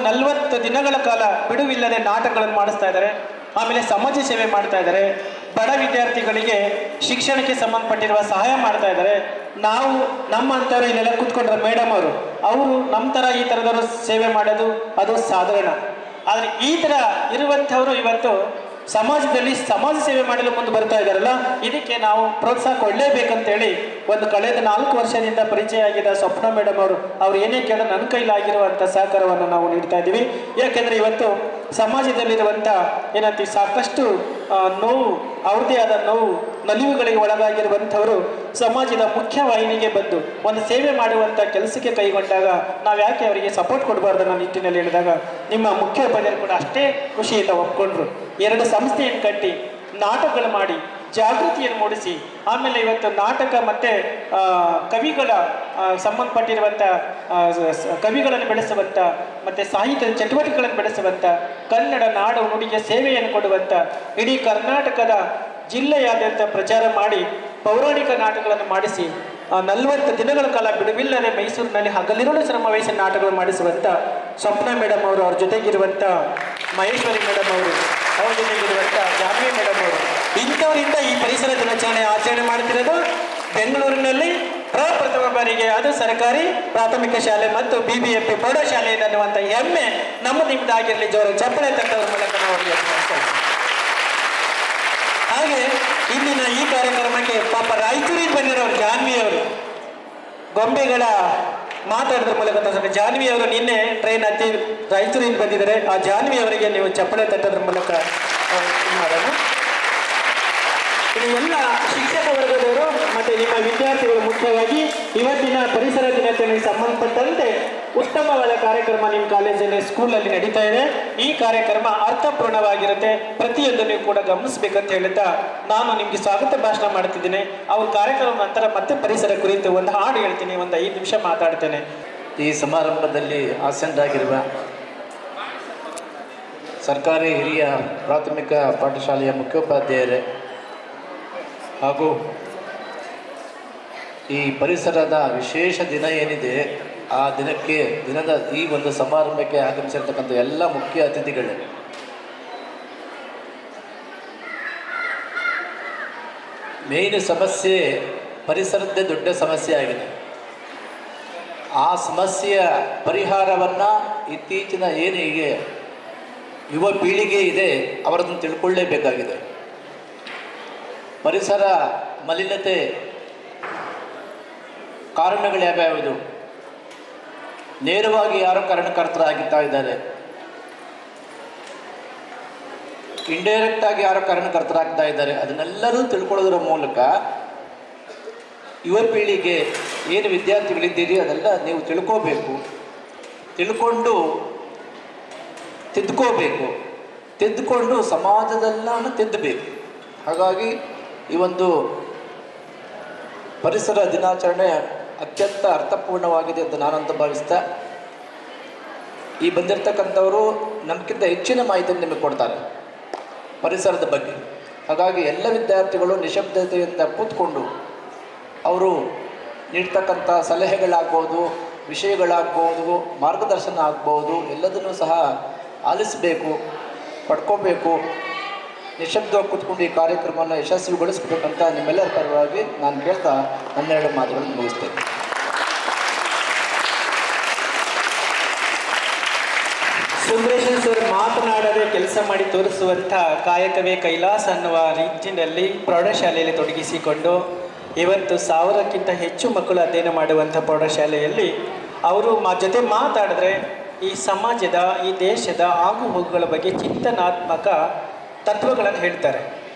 40 ದಿನಗಳ ಕಾಲ ಬಿಡುವಿಲ್ಲದೆ ನಾಟಕಗಳನ್ನು ಮಾಡಿಸ್ತಾ ಇದ್ದಾರೆ. ಆಮೇಲೆ ಸಮಾಜ ಸೇವೆ ಮಾಡ್ತಾ ಇದ್ದಾರೆ. ಬಡ ವಿದ್ಯಾರ್ಥಿಗಳಿಗೆ ಶಿಕ್ಷಣಕ್ಕೆ ಸಂಬಂಧಪಟ್ಟಿರುವ ಸಹಾಯ ಮಾಡ್ತಾ ಇದ್ದಾರೆ. ನಾವು ನಮ್ಮಂಥವ್ರು ಇಲ್ಲೆಲ್ಲ ಕೂತ್ಕೊಂಡ್ರೆ ಮೇಡಮ್ ಅವರು ನಮ್ಮ ಥರ ಈ ಥರದವರು ಸೇವೆ ಮಾಡೋದು ಅದು ಸಾಧಾರಣ. ಆದರೆ ಈ ಥರ ಇರುವಂಥವರು ಇವತ್ತು ಸಮಾಜದಲ್ಲಿ ಸಮಾಜ ಸೇವೆ ಮಾಡಲು ಮುಂದೆ ಬರ್ತಾ ಇದ್ದಾರಲ್ಲ, ಇದಕ್ಕೆ ನಾವು ಪ್ರೋತ್ಸಾಹ ಕೊಡಲೇಬೇಕಂತೇಳಿ ಒಂದು ಕಳೆದ 4 ವರ್ಷದಿಂದ ಪರಿಚಯ ಆಗಿದ್ದ ಸ್ವಪ್ನ ಮೇಡಮ್ ಅವ್ರು ಏನೇ ಕೇಳೋ ನನ್ನ ಕೈಲಾಗಿರುವಂಥ ಸಹಕಾರವನ್ನು ನಾವು ನೀಡ್ತಾ ಇದ್ದೀವಿ. ಯಾಕೆಂದರೆ ಇವತ್ತು ಸಮಾಜದಲ್ಲಿರುವಂಥ ಏನಂತೀವಿ ಸಾಕಷ್ಟು ನೋವು, ಅವ್ರದ್ದೇ ಆದ ನೋವು ನಲಿವುಗಳಿಗೆ ಒಳಗಾಗಿರುವಂಥವರು ಸಮಾಜದ ಮುಖ್ಯ ವಾಹಿನಿಗೆ ಬಂದು ಒಂದು ಸೇವೆ ಮಾಡುವಂಥ ಕೆಲಸಕ್ಕೆ ಕೈಗೊಂಡಾಗ ನಾವು ಯಾಕೆ ಅವರಿಗೆ ಸಪೋರ್ಟ್ ಕೊಡಬಾರ್ದು ಅನ್ನೋ ನಿಟ್ಟಿನಲ್ಲಿ ಹೇಳಿದಾಗ ನಿಮ್ಮ ಮುಖ್ಯ ಉಪಾಧ್ಯಾಯರು ಕೂಡ ಅಷ್ಟೇ ಖುಷಿಯಿಂದ ಒಪ್ಕೊಂಡ್ರು. 2 ಸಂಸ್ಥೆಯನ್ನು ಕಟ್ಟಿ ನಾಟಕಗಳು ಮಾಡಿ ಜಾಗೃತಿಯನ್ನು ಮೂಡಿಸಿ ಆಮೇಲೆ ಇವತ್ತು ನಾಟಕ ಮತ್ತು ಕವಿಗಳ ಸಂಬಂಧಪಟ್ಟಿರುವಂಥ ಕವಿಗಳನ್ನು ಬೆಳೆಸುವಂಥ ಮತ್ತು ಸಾಹಿತ್ಯದ ಚಟುವಟಿಕೆಗಳನ್ನು ಬೆಳೆಸುವಂಥ ಕನ್ನಡ ನಾಡು ನುಡಿಗೆ ಸೇವೆಯನ್ನು ಕೊಡುವಂಥ ಇಡೀ ಕರ್ನಾಟಕದ ಜಿಲ್ಲೆಯಾದ್ಯಂತ ಪ್ರಚಾರ ಮಾಡಿ ಪೌರಾಣಿಕ ನಾಟಕಗಳನ್ನು ಮಾಡಿಸಿ 40 ದಿನಗಳ ಕಾಲ ಬಿಡುವಿಲ್ಲದೆ ಮೈಸೂರಿನಲ್ಲಿ ಹಗಲಿರುಳು ಶ್ರಮವಹಿಸಿ ನಾಟಕಗಳನ್ನು ಮಾಡಿಸುವಂಥ ಸ್ವಪ್ನ ಮೇಡಮ್ ಅವ್ರ ಜೊತೆಗಿರುವಂಥ ಮಹೇಶ್ವರಿ ಮೇಡಮ್ ಅವ್ರ ಜೊತೆಗಿರುವಂಥ ಜಾನ್ವಿ ಮೇಡಮ್ ಇಂಥವರಿಂದ ಈ ಪರಿಸರ ದಿನಾಚರಣೆ ಆಚರಣೆ ಮಾಡ್ತಿರೋದು ಬೆಂಗಳೂರಿನಲ್ಲಿ ಪ್ರಪ್ರಥಮ ಬಾರಿಗೆ, ಅದು ಸರ್ಕಾರಿ ಪ್ರಾಥಮಿಕ ಶಾಲೆ ಮತ್ತು BBMP ಪ್ರೌಢಶಾಲೆಯಿಂದ ಅನ್ನುವಂಥ ಹೆಮ್ಮೆ ನಮ್ಮ ನಿಮ್ಮದಾಗಿರಲಿ. ಜೋರ ಚಪ್ಪಳೆ ತಟ್ಟವರ ಮೂಲಕ ನಾವು ಅವರಿಗೆ ಹಾಗೆ ಇಂದಿನ ಈ ಕಾರ್ಯಕ್ರಮಕ್ಕೆ ಪಾಪ ರಾಯಚೂರಿಗೆ ಬಂದಿರೋರು ಜಾನ್ವಿ ಅವರು ಗೊಂಬೆಗಳ ಮಾತಾಡೋದ್ರ ಮೂಲಕ ಜಾನ್ವಿ ಅವರು ನಿನ್ನೆ ಟ್ರೈನ್ ಹತ್ತಿ ರಾಯಚೂರಿಗೆ ಬಂದಿದ್ದಾರೆ. ಆ ಜಾನ್ವಿ ಅವರಿಗೆ ನೀವು ಚಪ್ಪಳೆ ತಟ್ಟೋದ್ರ ಮೂಲಕ ಮಾಡೋಣ. ಇದು ಎಲ್ಲ ಶಿಕ್ಷಕ ವರ್ಗದವರು ಮತ್ತು ನಿಮ್ಮ ವಿದ್ಯಾರ್ಥಿಗಳು ಮುಖ್ಯವಾಗಿ ಇವತ್ತಿನ ಪರಿಸರ ದಿನಾಚರಣೆಗೆ ಸಂಬಂಧಪಟ್ಟಂತೆ ಉತ್ತಮವಾದ ಕಾರ್ಯಕ್ರಮ ನಿಮ್ಮ ಕಾಲೇಜಲ್ಲಿ ಸ್ಕೂಲಲ್ಲಿ ನಡೀತಾ ಇದೆ. ಈ ಕಾರ್ಯಕ್ರಮ ಅರ್ಥಪೂರ್ಣವಾಗಿರುತ್ತೆ, ಪ್ರತಿಯೊಂದನ್ನು ಕೂಡ ಗಮನಿಸಬೇಕಂತ ಹೇಳ್ತಾ ನಾನು ನಿಮಗೆ ಸ್ವಾಗತ ಭಾಷಣ ಮಾಡ್ತಿದ್ದೀನಿ. ಅವ್ರ ಕಾರ್ಯಕ್ರಮ ನಂತರ ಮತ್ತೆ ಪರಿಸರ ಕುರಿತು ಒಂದು ಹಾಡು ಹೇಳ್ತೀನಿ, ಒಂದು 5 ನಿಮಿಷ ಮಾತಾಡ್ತೇನೆ. ಈ ಸಮಾರಂಭದಲ್ಲಿ ಆಸೀನರಾಗಿರುವ ಸರ್ಕಾರಿ ಹಿರಿಯ ಪ್ರಾಥಮಿಕ ಪಾಠಶಾಲೆಯ ಮುಖ್ಯೋಪಾಧ್ಯಾಯರೇ ಹಾಗೂ ಈ ಪರಿಸರದ ವಿಶೇಷ ದಿನ ಏನಿದೆ ಆ ದಿನದ ಈ ಒಂದು ಸಮಾರಂಭಕ್ಕೆ ಆಗಮಿಸಿರ್ತಕ್ಕಂಥ ಎಲ್ಲ ಮುಖ್ಯ ಅತಿಥಿಗಳೇ, ಮೇನ್ ಸಮಸ್ಯೆ ಪರಿಸರದ್ದೇ ದೊಡ್ಡ ಸಮಸ್ಯೆ ಆಗಿದೆ. ಆ ಸಮಸ್ಯೆಯ ಪರಿಹಾರವನ್ನು ಇತ್ತೀಚಿನ ಏನಿಗೆ ಯುವ ಪೀಳಿಗೆ ಇದೆ ಅವರನ್ನು ತಿಳ್ಕೊಳ್ಳೇಬೇಕಾಗಿದೆ. ಪರಿಸರ ಮಲಿನತೆ ಕಾರಣಗಳು ಯಾವ್ಯಾವುದು, ನೇರವಾಗಿ ಯಾರು ಕಾರಣಕರ್ತರಾಗುತ್ತಾ ಇದ್ದಾರೆ, ಇಂಡೈರೆಕ್ಟಾಗಿ ಯಾರು ಕಾರಣಕರ್ತರಾಗ್ತಾ ಇದ್ದಾರೆ, ಅದನ್ನೆಲ್ಲರೂ ತಿಳ್ಕೊಳ್ಳೋದ್ರ ಮೂಲಕ ಯುವ ಪೀಳಿಗೆ ಏನು ವಿದ್ಯಾರ್ಥಿಗಳಿದ್ದೀರಿ ಅದೆಲ್ಲ ನೀವು ತಿಳ್ಕೋಬೇಕು, ತಿಳ್ಕೊಂಡು ತಿದ್ದುಕೊಂಡು ಸಮಾಜದೆಲ್ಲವನ್ನು ತಿದ್ದಬೇಕು. ಹಾಗಾಗಿ ಈ ಒಂದು ಪರಿಸರ ದಿನಾಚರಣೆ ಅತ್ಯಂತ ಅರ್ಥಪೂರ್ಣವಾಗಿದೆ ಅಂತ ನಾನಂತ ಭಾವಿಸ್ತಾ, ಈ ಬಂದಿರತಕ್ಕಂಥವರು ನಮಗಿಂತ ಹೆಚ್ಚಿನ ಮಾಹಿತಿಯನ್ನು ನಿಮಗೆ ಕೊಡ್ತಾರೆ ಪರಿಸರದ ಬಗ್ಗೆ. ಹಾಗಾಗಿ ಎಲ್ಲ ವಿದ್ಯಾರ್ಥಿಗಳು ನಿಶಬ್ದತೆಯಿಂದ ಕೂತ್ಕೊಂಡು ಅವರು ನೀಡ್ತಕ್ಕಂಥ ಸಲಹೆಗಳಾಗ್ಬೋದು, ವಿಷಯಗಳಾಗ್ಬೋದು, ಮಾರ್ಗದರ್ಶನ ಆಗ್ಬೋದು, ಎಲ್ಲದನ್ನೂ ಸಹ ಆಲಿಸಬೇಕು, ಪಡ್ಕೋಬೇಕು. ನಿಶಬ್ದವಾಗಿ ಕೂತ್ಕೊಂಡು ಈ ಕಾರ್ಯಕ್ರಮವನ್ನು ಯಶಸ್ವಿಗೊಳಿಸಬೇಕಂತ ನಿಮ್ಮೆಲ್ಲರ ಪರವಾಗಿ ನಾನು ಕೇಳ್ತಾ 12 ಮಾತುಗಳನ್ನು ಮುಗಿಸ್ತೇನೆ. ಸುಂದರೇಶನ್ ಸರ್ ಮಾತನಾಡದೆ ಕೆಲಸ ಮಾಡಿ ತೋರಿಸುವಂಥ ಕಾಯಕವೇ ಕೈಲಾಸ ಅನ್ನುವ ರೀತಿಯಲ್ಲಿ ಪ್ರೌಢಶಾಲೆಯಲ್ಲಿ ತೊಡಗಿಸಿಕೊಂಡು ಇವತ್ತು 1000ಕ್ಕಿಂತ ಹೆಚ್ಚು ಮಕ್ಕಳು ಅಧ್ಯಯನ ಮಾಡುವಂಥ ಪ್ರೌಢಶಾಲೆಯಲ್ಲಿ ಅವರು ಜೊತೆ ಮಾತಾಡಿದ್ರೆ ಈ ಸಮಾಜದ, ಈ ದೇಶದ ಆಗುಹೋಗುಗಳ ಬಗ್ಗೆ ಚಿಂತನಾತ್ಮಕ ತತ್ವಗಳನ್ನು ಹೇಳ್ತಾರೆ.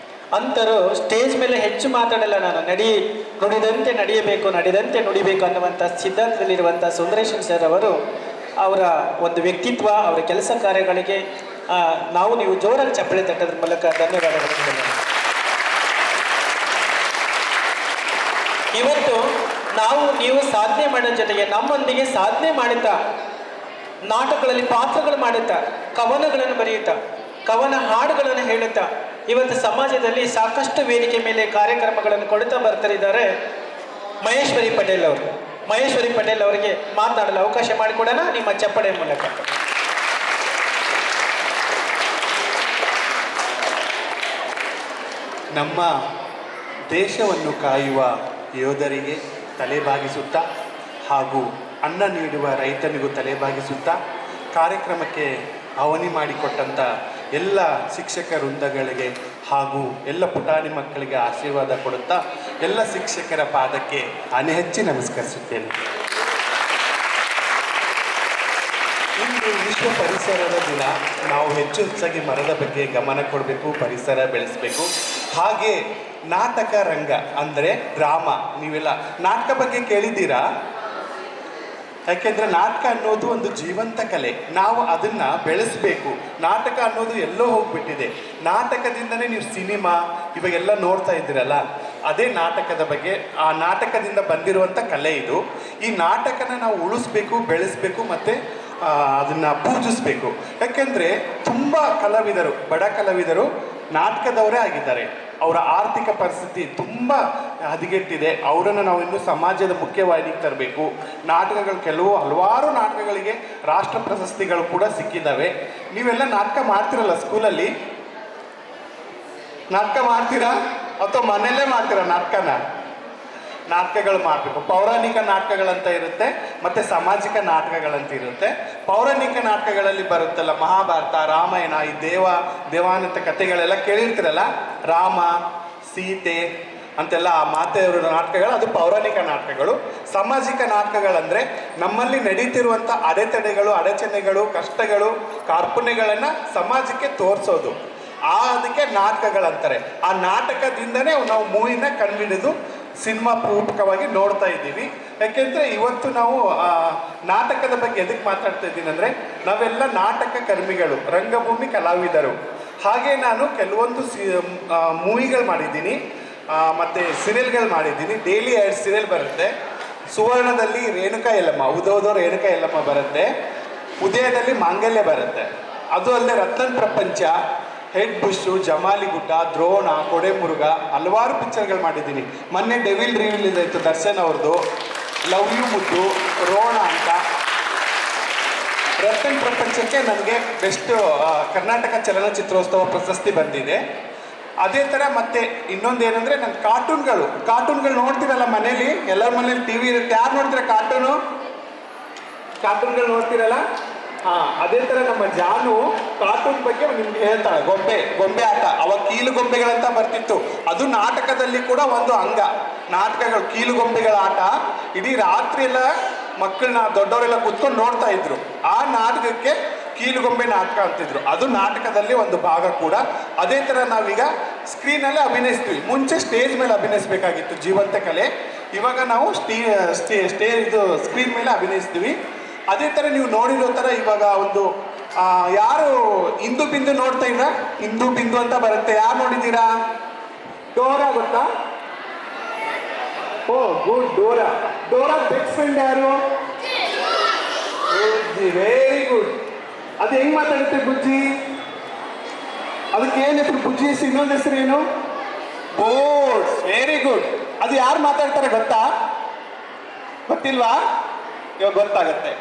ಅಂತರೂ ಸ್ಟೇಜ್ ಮೇಲೆ ಹೆಚ್ಚು ಮಾತಾಡಲ್ಲ. ನಾನು ನುಡಿದಂತೆ ನಡೆಯಬೇಕು, ನಡೆದಂತೆ ನುಡಿಬೇಕು ಅನ್ನುವಂಥ ಸಿದ್ಧಾಂತದಲ್ಲಿರುವಂಥ ಸುಂದರೇಶನ್ ಸರ್ ಅವರು ಅವರ ಒಂದು ವ್ಯಕ್ತಿತ್ವ, ಅವರ ಕೆಲಸ ಕಾರ್ಯಗಳಿಗೆ ನೀವು ಜೋರಾಗಿ ಚಪ್ಪಳೆ ತಟ್ಟೋದ್ರ ಮೂಲಕ ಧನ್ಯವಾದಗಳು. ಇವತ್ತು ನೀವು ಸಾಧನೆ ಮಾಡೋ ಜೊತೆಗೆ ನಮ್ಮೊಂದಿಗೆ ಸಾಧನೆ ಮಾಡುತ್ತಾ, ನಾಟಕಗಳಲ್ಲಿ ಪಾತ್ರಗಳು ಮಾಡುತ್ತಾ, ಕವನಗಳನ್ನು ಬರೆಯುತ್ತಾ, ಕವನ ಹಾಡುಗಳನ್ನು ಹೇಳುತ್ತಾ ಇವತ್ತು ಸಮಾಜದಲ್ಲಿ ಸಾಕಷ್ಟು ವೇದಿಕೆ ಮೇಲೆ ಕಾರ್ಯಕ್ರಮಗಳನ್ನು ಕೊಡುತ್ತಾ ಬರ್ತಿದ್ದಾರೆ ಮಹೇಶ್ವರಿ ಪಟೇಲ್ ಅವರು. ಮಹೇಶ್ವರಿ ಪಟೇಲ್ ಅವರಿಗೆ ಮಾತನಾಡಲು ಅವಕಾಶ ಮಾಡಿಕೊಡೋಣ ನಿಮ್ಮ ಚಪ್ಪಡೆ ಮೂಲಕ. ನಮ್ಮ ದೇಶವನ್ನು ಕಾಯುವ ಯೋಧರಿಗೆ ತಲೆಬಾಗಿಸುತ್ತಾ ಹಾಗೂ ಅನ್ನ ನೀಡುವ ರೈತನಿಗೂ ತಲೆಬಾಗಿಸುತ್ತಾ ಕಾರ್ಯಕ್ರಮಕ್ಕೆ ಅವನಿ ಮಾಡಿಕೊಟ್ಟಂಥ ಎಲ್ಲ ಶಿಕ್ಷಕ ವೃಂದಗಳಿಗೆ ಹಾಗೂ ಎಲ್ಲ ಪುಟಾಣಿ ಮಕ್ಕಳಿಗೆ ಆಶೀರ್ವಾದ ಕೊಡುತ್ತಾ ಎಲ್ಲ ಶಿಕ್ಷಕರ ಪಾದಕ್ಕೆ ಅನೆಹಚ್ಚಿ ನಮಸ್ಕರಿಸುತ್ತೇನೆ. ಇಂದು ವಿಶ್ವ ಪರಿಸರದ ದಿನ. ನಾವು ಹೆಚ್ಚಾಗಿ ಮರದ ಬಗ್ಗೆ ಗಮನ ಕೊಡಬೇಕು, ಪರಿಸರ ಬೆಳೆಸಬೇಕು. ಹಾಗೆ ನಾಟಕ ರಂಗ ಅಂದರೆ ಡ್ರಾಮಾ, ನೀವೆಲ್ಲ ನಾಟಕ ಬಗ್ಗೆ ಕೇಳಿದ್ದೀರಾ? ಯಾಕೆಂದರೆ ನಾಟಕ ಅನ್ನೋದು ಒಂದು ಜೀವಂತ ಕಲೆ, ನಾವು ಅದನ್ನು ಬೆಳೆಸಬೇಕು. ನಾಟಕ ಅನ್ನೋದು ಎಲ್ಲೋ ಹೋಗಿಬಿಟ್ಟಿದೆ. ನಾಟಕದಿಂದನೇ ನೀವು ಸಿನಿಮಾ ಇವಾಗೆಲ್ಲ ನೋಡ್ತಾ ಇದ್ದೀರಲ್ಲ, ಅದೇ ನಾಟಕದ ಬಗ್ಗೆ. ಆ ನಾಟಕದಿಂದ ಬಂದಿರುವಂಥ ಕಲೆ ಇದು. ಈ ನಾಟಕನ ನಾವು ಉಳಿಸ್ಬೇಕು, ಬೆಳೆಸಬೇಕು ಮತ್ತು ಅದನ್ನು ಪೂಜಿಸಬೇಕು. ಯಾಕೆಂದರೆ ತುಂಬ ಕಲಾವಿದರು, ಬಡ ಕಲಾವಿದರು ನಾಟಕದವರೇ ಆಗಿದ್ದಾರೆ. ಅವರ ಆರ್ಥಿಕ ಪರಿಸ್ಥಿತಿ ತುಂಬ ಹದಗೆಟ್ಟಿದೆ. ಅವರನ್ನು ನಾವು ಇನ್ನೂ ಸಮಾಜದ ಮುಖ್ಯವಾಹಿನಿಗೆ ತರಬೇಕು. ನಾಟಕಗಳು ಹಲವಾರು ನಾಟಕಗಳಿಗೆ ರಾಷ್ಟ್ರ ಪ್ರಶಸ್ತಿಗಳು ಕೂಡ ಸಿಕ್ಕಿದ್ದಾವೆ. ನೀವೆಲ್ಲ ನಾಟಕ ಮಾಡ್ತಿರಲ್ಲ ಸ್ಕೂಲಲ್ಲಿ? ನಾಟಕ ಮಾಡ್ತೀರಾ ಅಥವಾ ಮನೆಯಲ್ಲೇ ಮಾಡ್ತೀರಾ ನಾಟಕಗಳು ಮಾಡಬೇಕು. ಪೌರಾಣಿಕ ನಾಟಕಗಳಂತ ಇರುತ್ತೆ ಮತ್ತು ಸಾಮಾಜಿಕ ನಾಟಕಗಳಂತ ಇರುತ್ತೆ. ಪೌರಾಣಿಕ ನಾಟಕಗಳಲ್ಲಿ ಬರುತ್ತಲ್ಲ, ಮಹಾಭಾರತ, ರಾಮಾಯಣ, ಈ ದೇವಾನಂತ ಕಥೆಗಳೆಲ್ಲ ಕೇಳಿರ್ತೀರಲ್ಲ, ರಾಮ ಸೀತೆ ಅಂತೆಲ್ಲ ಆ ಮಾತೆಯವರ ನಾಟಕಗಳು, ಅದು ಪೌರಾಣಿಕ ನಾಟಕಗಳು. ಸಾಮಾಜಿಕ ನಾಟಕಗಳಂದರೆ ನಮ್ಮಲ್ಲಿ ನಡೀತಿರುವಂಥ ಅಡೆತಡೆಗಳು, ಅಡಚಣೆಗಳು, ಕಷ್ಟಗಳು, ಕಾರ್ಪಣ್ಯಗಳನ್ನು ಸಮಾಜಕ್ಕೆ ತೋರಿಸೋದು, ಅದಕ್ಕೆ ನಾಟಕಗಳಂತಾರೆ. ಆ ನಾಟಕದಿಂದನೇ ನಾವು ಮೂವಿನ ಕಂಡುಹಿಡಿದು ಸಿನಿಮಾ ಪೂರ್ವಕವಾಗಿ ನೋಡ್ತಾ ಇದ್ದೀವಿ. ಯಾಕೆಂದರೆ ಇವತ್ತು ನಾವು ನಾಟಕದ ಬಗ್ಗೆ ಎದಕ್ಕೆ ಮಾತಾಡ್ತಾ ಇದ್ದೀನಿ ಅಂದರೆ, ನಾವೆಲ್ಲ ನಾಟಕ ಕರ್ಮಿಗಳು, ರಂಗಭೂಮಿ ಕಲಾವಿದರು. ಹಾಗೆ ನಾನು ಕೆಲವೊಂದು ಮೂವಿಗಳು ಮಾಡಿದ್ದೀನಿ ಮತ್ತು ಸೀರಿಯಲ್ಗಳು ಮಾಡಿದ್ದೀನಿ. ಡೈಲಿ 2 ಸೀರಿಯಲ್ ಬರುತ್ತೆ. ಸುವರ್ಣದಲ್ಲಿ ರೇಣುಕಾ ಯಲ್ಲಮ್ಮ, ಉದೋದೋ ರೇಣುಕಾ ಯಲ್ಲಮ್ಮ ಬರುತ್ತೆ. ಉದಯದಲ್ಲಿ ಮಾಂಗಲ್ಯ ಬರುತ್ತೆ. ಅದು ಅಲ್ಲದೆ ರತ್ನನ್ ಪ್ರಪಂಚ, ಹೆಡ್ ಬುಷು, ಜಮಾಲಿ ಗುಡ್ಡ, ದ್ರೋಣ, ಕೊಡೆಮುರುಗ, ಹಲವಾರು ಪಿಕ್ಚರ್ಗಳು ಮಾಡಿದ್ದೀನಿ. ಮೊನ್ನೆ ಡೆವಿಲ್ ರಿಲೀಸ್ ಆಯಿತು ದರ್ಶನ್ ಅವ್ರದ್ದು, ಲವ್ ಯು ಮುದ್ದು, ರೋಣ ಅಂತ. ರತನ್ ಪ್ರಪಂಚಕ್ಕೆ ನನಗೆ ಬೆಸ್ಟ್ ಕರ್ನಾಟಕ ಚಲನಚಿತ್ರೋತ್ಸವ ಪ್ರಶಸ್ತಿ ಬಂದಿದೆ. ಅದೇ ಥರ ಮತ್ತೆ ಇನ್ನೊಂದೇನೆಂದರೆ ನನ್ನ ಕಾರ್ಟೂನ್ಗಳು ನೋಡ್ತೀರಲ್ಲ ಮನೇಲಿ, ಎಲ್ಲರ ಮನೇಲಿ ಟಿ ವಿ ಇರುತ್ತೆ. ಯಾರು ನೋಡ್ತೀರ ಕಾರ್ಟೂನ್ಗಳು ನೋಡ್ತೀರಲ್ಲ? ಹಾಂ, ಅದೇ ಥರ ನಮ್ಮ ಜಾನು ಕಾರ್ಟೂನ್ ಬಗ್ಗೆ ನಿಮ್ಗೆ ಹೇಳ್ತಾಳೆ. ಗೊಂಬೆ ಆಟ, ಅವಾಗ ಕೀಲು ಗೊಂಬೆಗಳಂತ ಬರ್ತಿತ್ತು. ಅದು ನಾಟಕದಲ್ಲಿ ಕೂಡ ಒಂದು ಅಂಗ. ನಾಟಕಗಳು, ಕೀಲು ಗೊಂಬೆಗಳ ಆಟ ಇಡೀ ರಾತ್ರಿ ಎಲ್ಲ ಮಕ್ಕಳನ್ನ ದೊಡ್ಡವರೆಲ್ಲ ಕೂತ್ಕೊಂಡು ನೋಡ್ತಾ ಇದ್ರು. ಆ ನಾಟಕಕ್ಕೆ ಕೀಲುಗೊಂಬೆ ನಾಟಕ ಅಂತಿದ್ರು. ಅದು ನಾಟಕದಲ್ಲಿ ಒಂದು ಭಾಗ ಕೂಡ. ಅದೇ ಥರ ನಾವೀಗ ಸ್ಕ್ರೀನಲ್ಲೇ ಅಭಿನಯಿಸ್ತೀವಿ. ಮುಂಚೆ ಸ್ಟೇಜ್ ಮೇಲೆ ಅಭಿನಯಿಸಬೇಕಾಗಿತ್ತು, ಜೀವಂತ ಕಲೆ. ಇವಾಗ ನಾವು ಸ್ಕ್ರೀನ್ ಮೇಲೆ ಅಭಿನಯಿಸ್ತೀವಿ. ಅದೇ ಥರ ನೀವು ನೋಡಿರೋ ಥರ ಇವಾಗ ಒಂದು ಯಾರು ಇಂದು ಬಿಂದು ನೋಡ್ತಾ ಇದ್ರ? ಇಂದು ಬಿಂದು ಅಂತ ಬರುತ್ತೆ. ಯಾರು ನೋಡಿದ್ದೀರಾ? ಡೋರಾ ಗೊತ್ತಾ? ಓ ಗುಡ್, ಡೋರಾ ಬೆಸ್ಟ್ ಫ್ರೆಂಡ್ ಯಾರು? Very good. ಅದು ಹೆಂಗ್ ಮಾತಾಡುತ್ತೆ ಬುಜ್ಜಿ? ಅದಕ್ಕೆ ಏನು ಹೆಸರು? ಬುಜ್ಜಿ ಹೆಸರು ಇನ್ನೊಂದು ಹೆಸರು ಏನು? ಬೋರ್ಡ್. Very good. ಅದು ಯಾರು ಮಾತಾಡ್ತಾರೆ ಗೊತ್ತಾ? ಗೊತ್ತಿಲ್ವಾ? ಇವಾಗ ಗೊತ್ತಾಗತ್ತೆ.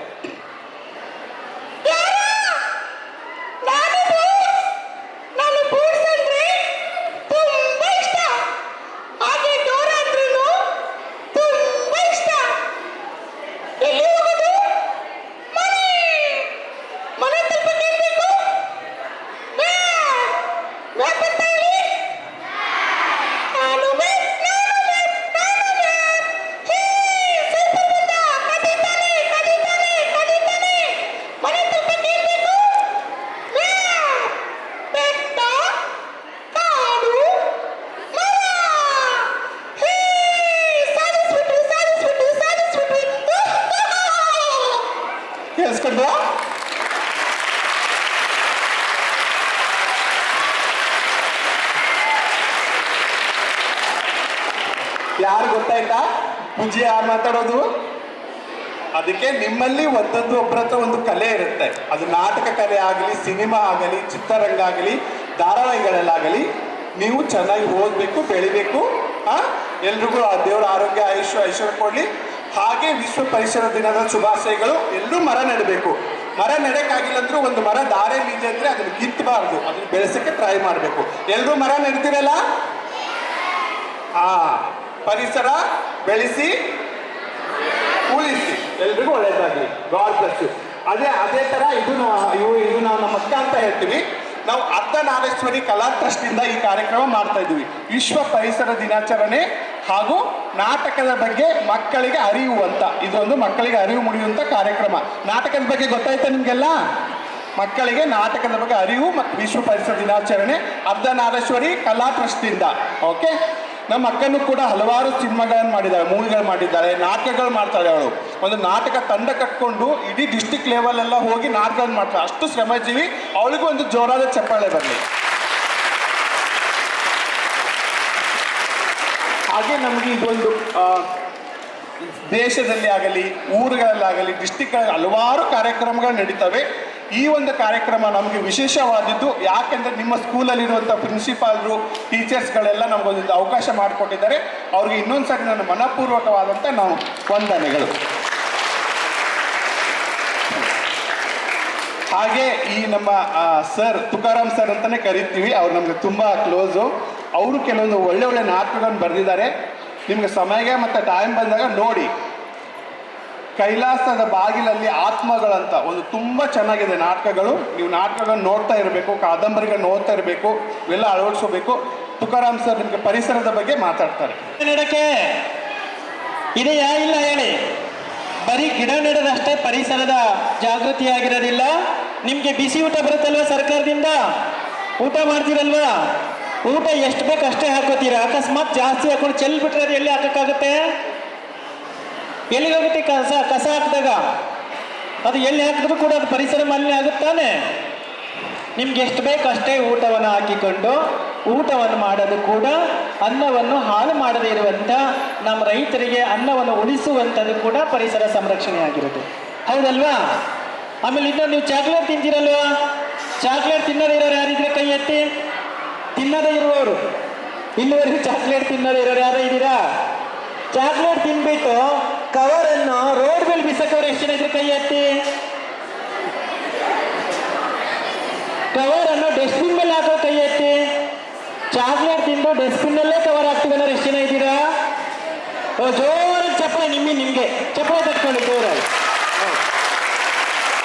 ಕೇಳಿಸ್ಕೊಂಡ್ವಾ? ಯಾರು ಗೊತ್ತಾಯ್ತಾ ಪೂಜೆ ಯಾರು ಮಾತಾಡೋದು? ಅದಕ್ಕೆ ನಿಮ್ಮಲ್ಲಿ ಒಂದೊಂದು ಒಬ್ಬರ ಹತ್ರ ಒಂದು ಕಲೆ ಇರುತ್ತೆ. ಅದು ನಾಟಕ ಕಲೆ ಆಗಲಿ, ಸಿನಿಮಾ ಆಗಲಿ, ಚಿತ್ರರಂಗ ಆಗಲಿ, ಧಾರಾವಾಹಿಗಳಲ್ಲಾಗಲಿ ನೀವು ಚೆನ್ನಾಗಿ ಓದಬೇಕು, ಬೆಳಿಬೇಕು. ಎಲ್ರಿಗೂ ಆ ದೇವರ ಆರೋಗ್ಯ ಐಶ್ವರ್ಯ ಕೊಡಲಿ. ಹಾಗೆ ವಿಶ್ವ ಪರಿಸರ ದಿನದ ಶುಭಾಶಯಗಳು. ಎಲ್ಲರೂ ಮರ ನೆಡಬೇಕು. ಮರ ನೆಡಕ್ಕಾಗಿಲ್ಲ ಅಂದ್ರೂ ಒಂದು ಮರ ದಾರಿಯಲ್ಲಿ ಇದೆ ಅಂದರೆ ಅದನ್ನು ಕಿತ್ತಬಾರ್ದು, ಅದನ್ನು ಬೆಳೆಸೋಕ್ಕೆ ಟ್ರೈ ಮಾಡಬೇಕು. ಎಲ್ಲರೂ ಮರ ನೆಡ್ತೀರಲ್ಲ? ಆ ಪರಿಸರ ಬೆಳೆಸಿ ಉಳಿಸಿ. ಎಲ್ರಿಗೂ ಒಳ್ಳೇದಾಗಲಿ. God bless you. ಅದೇ ಥರ ಇದು ನಾವು ನಮ್ಮ ಅಕ್ಕ ಅಂತ ಹೇಳ್ತೀವಿ. ನಾವು ಅರ್ಧನಾರೇಶ್ವರಿ ಕಲಾ ಟ್ರಸ್ಟಿಂದ ಈ ಕಾರ್ಯಕ್ರಮ ಮಾಡ್ತಾ ಇದ್ದೀವಿ. ವಿಶ್ವ ಪರಿಸರ ದಿನಾಚರಣೆ ಹಾಗೂ ನಾಟಕದ ಬಗ್ಗೆ ಮಕ್ಕಳಿಗೆ ಅರಿವು ಅಂತ, ಇದೊಂದು ಮಕ್ಕಳಿಗೆ ಅರಿವು ಮೂಡಿಯುವಂಥ ಕಾರ್ಯಕ್ರಮ. ನಾಟಕದ ಬಗ್ಗೆ ಗೊತ್ತಾಯ್ತಾ ನಿಮಗೆಲ್ಲ? ಮಕ್ಕಳಿಗೆ ನಾಟಕದ ಬಗ್ಗೆ ಅರಿವು ಮತ್ತು ವಿಶ್ವ ಪರಿಸರ ದಿನಾಚರಣೆ ಅರ್ಧನಾರೇಶ್ವರಿ ಕಲಾ ಟ್ರಸ್ಟಿಂದ. ಓಕೆ, ನಮ್ಮ ಅಕ್ಕನೂ ಕೂಡ ಹಲವಾರು ಸಿನಿಮಾಗಳನ್ನು ಮಾಡಿದ್ದಾಳೆ, ಮೂವಿಗಳು ಮಾಡಿದ್ದಾಳೆ, ನಾಟಕಗಳು ಮಾಡ್ತಾಳೆ. ಅವಳು ಒಂದು ನಾಟಕ ತಂಡ ಕಟ್ಕೊಂಡು ಇಡೀ ಡಿಸ್ಟಿಕ್ ಲೆವೆಲ್ ಎಲ್ಲ ಹೋಗಿ ನಾಟಕಗಳನ್ನು ಮಾಡ್ತಾಳೆ. ಅಷ್ಟು ಶ್ರಮಜೀವಿ. ಅವಳಿಗೂ ಒಂದು ಜೋರಾದ ಚಪ್ಪಾಳೆ ಬರಲಿ. ಹಾಗೆ ನಮಗೆ ಇದೊಂದು ದೇಶದಲ್ಲಿ ಆಗಲಿ, ಊರುಗಳಲ್ಲಾಗಲಿ, ಡಿಸ್ಟಿಕ್ಗಳಲ್ಲಿ ಹಲವಾರು ಕಾರ್ಯಕ್ರಮಗಳು ನಡೀತವೆ. ಈ ಒಂದು ಕಾರ್ಯಕ್ರಮ ನಮಗೆ ವಿಶೇಷವಾದದ್ದು. ಯಾಕೆಂದರೆ ನಿಮ್ಮ ಸ್ಕೂಲಲ್ಲಿರುವಂಥ ಪ್ರಿನ್ಸಿಪಾಲ್ರು, ಟೀಚರ್ಸ್ಗಳೆಲ್ಲ ನಮಗೊಂದು ಅವಕಾಶ ಮಾಡಿಕೊಟ್ಟಿದ್ದಾರೆ. ಅವ್ರಿಗೆ ಇನ್ನೊಂದು ಸಾರಿ ನನ್ನ ಮನಪೂರ್ವಕವಾದಂಥ ನಾವು ವಂದನೆಗಳು. ಹಾಗೆ ಈ ನಮ್ಮ ಸರ್ ತುಕಾರಾಮ್ ಸರ್ ಅಂತಲೇ ಕರಿತೀವಿ, ಅವ್ರು ನಮಗೆ ತುಂಬ ಕ್ಲೋಸು. ಅವರು ಕೆಲವೊಂದು ಒಳ್ಳೆ ನಾಟಕಗಳನ್ನು ಬರೆದಿದ್ದಾರೆ. ನಿಮಗೆ ಸಮಯ ಮತ್ತು ಟೈಮ್ ಬಂದಾಗ ನೋಡಿ. ಕೈಲಾಸದ ಬಾಗಿಲಲ್ಲಿ ಆತ್ಮಗಳಂತ ಒಂದು ತುಂಬ ಚೆನ್ನಾಗಿದೆ ನಾಟಕಗಳು. ನೀವು ನಾಟಕಗಳನ್ನು ನೋಡ್ತಾ ಇರಬೇಕು, ಕಾದಂಬರಿಗಳನ್ನ ಓದ್ತಾ ಇರಬೇಕು, ಇವೆಲ್ಲ ಅಳವಡಿಸ್ಕೋಬೇಕು. ತುಕಾರಾಮ್ ಸರ್ ನಿಮಗೆ ಪರಿಸರದ ಬಗ್ಗೆ ಮಾತಾಡ್ತಾರೆ. ನೆಡಕ್ಕೆ ಇದೆಯಾ ಇಲ್ಲ ಹೇಳಿ. ಬರೀ ಗಿಡ ನೆಡೋದಷ್ಟೇ ಪರಿಸರದ ಜಾಗೃತಿ ಆಗಿರೋದಿಲ್ಲ. ನಿಮಗೆ ಬಿಸಿ ಊಟ ಬರುತ್ತಲ್ವ ಸರ್ಕಾರದಿಂದ, ಊಟ ಮಾಡ್ತೀರಲ್ವಾ? ಊಟ ಎಷ್ಟು ಬೇಕು ಅಷ್ಟೇ ಹಾಕೋತೀರಾ. ಅಕಸ್ಮಾತ್ ಜಾಸ್ತಿ ಹಾಕೊಂಡು ಚೆಲ್ಬಿಟ್ರೆ ಅದು ಎಲ್ಲಿ ಹಾಕೋಕ್ಕಾಗುತ್ತೆ? ಎಲ್ಲಿಗೋಗುತ್ತೆ? ಕಸ ಹಾಕಿದಾಗ ಅದು ಎಲ್ಲಿ ಹಾಕಿದ್ರು ಕೂಡ ಅದು ಪರಿಸರ ಮಾಲಿನ್ಯ ಆಗುತ್ತಾನೆ. ನಿಮ್ಗೆ ಎಷ್ಟು ಬೇಕು ಅಷ್ಟೇ ಊಟವನ್ನು ಹಾಕಿಕೊಂಡು ಊಟವನ್ನು ಮಾಡೋದು ಕೂಡ ಅನ್ನವನ್ನು ಹಾಳು ಮಾಡದೇ ಇರುವಂಥ ನಮ್ಮ ರೈತರಿಗೆ ಅನ್ನವನ್ನು ಉಳಿಸುವಂಥದ್ದು ಕೂಡ ಪರಿಸರ ಸಂರಕ್ಷಣೆ ಆಗಿರುತ್ತೆ. ಹೌದಲ್ವಾ? ಆಮೇಲೆ ಇನ್ನೂ ನೀವು ಚಾಕ್ಲೇಟ್ ತಿಂತೀರಲ್ವಾ? ಚಾಕ್ಲೇಟ್ ತಿನ್ನೋದೇ ಇರೋರು ಯಾರಿದ್ರೆ ಕೈ ಎತ್ತಿ. ತಿನ್ನದೇ ಇರುವವರು, ಇಲ್ಲಿವರೆಗೂ ಚಾಕ್ಲೇಟ್ ತಿನ್ನೋದೇ ಇರೋರು ಯಾರು ಇದ್ದೀರಾ? ಚಾಕ್ಲೇಟ್ ತಿನ್ಬಿಟ್ಟು ಕವರನ್ನು ರೋಡ್ ಮೇಲೆ ಬಿಸಕ್ಕವ್ರು ಎಷ್ಟು ಜನ ಇದ್ರೆ ಕೈ ಎತ್ತಿ. ಕವರನ್ನು ಡಸ್ಟ್ಬಿನ್ ಮೇಲೆ ಹಾಕೋ ಕೈ ಎತ್ತಿ. ಚಾಕ್ಲೇಟ್ ತಿಂದು ಡಸ್ಟ್ಬಿನ್ನಲ್ಲೇ ಕವರ್ ಹಾಕ್ತೀವಿ ಅನ್ನೋರು ಎಷ್ಟು ಜನ ಇದ್ದೀರಾ? ಜೋರಾಗಿ ಚಪ್ಪಳೆ ನಿಮಗೆ ಚಪ್ಪಳೆ ತಟ್ಕೊಳ್ಳಿ ಜೋರಾಗಿ.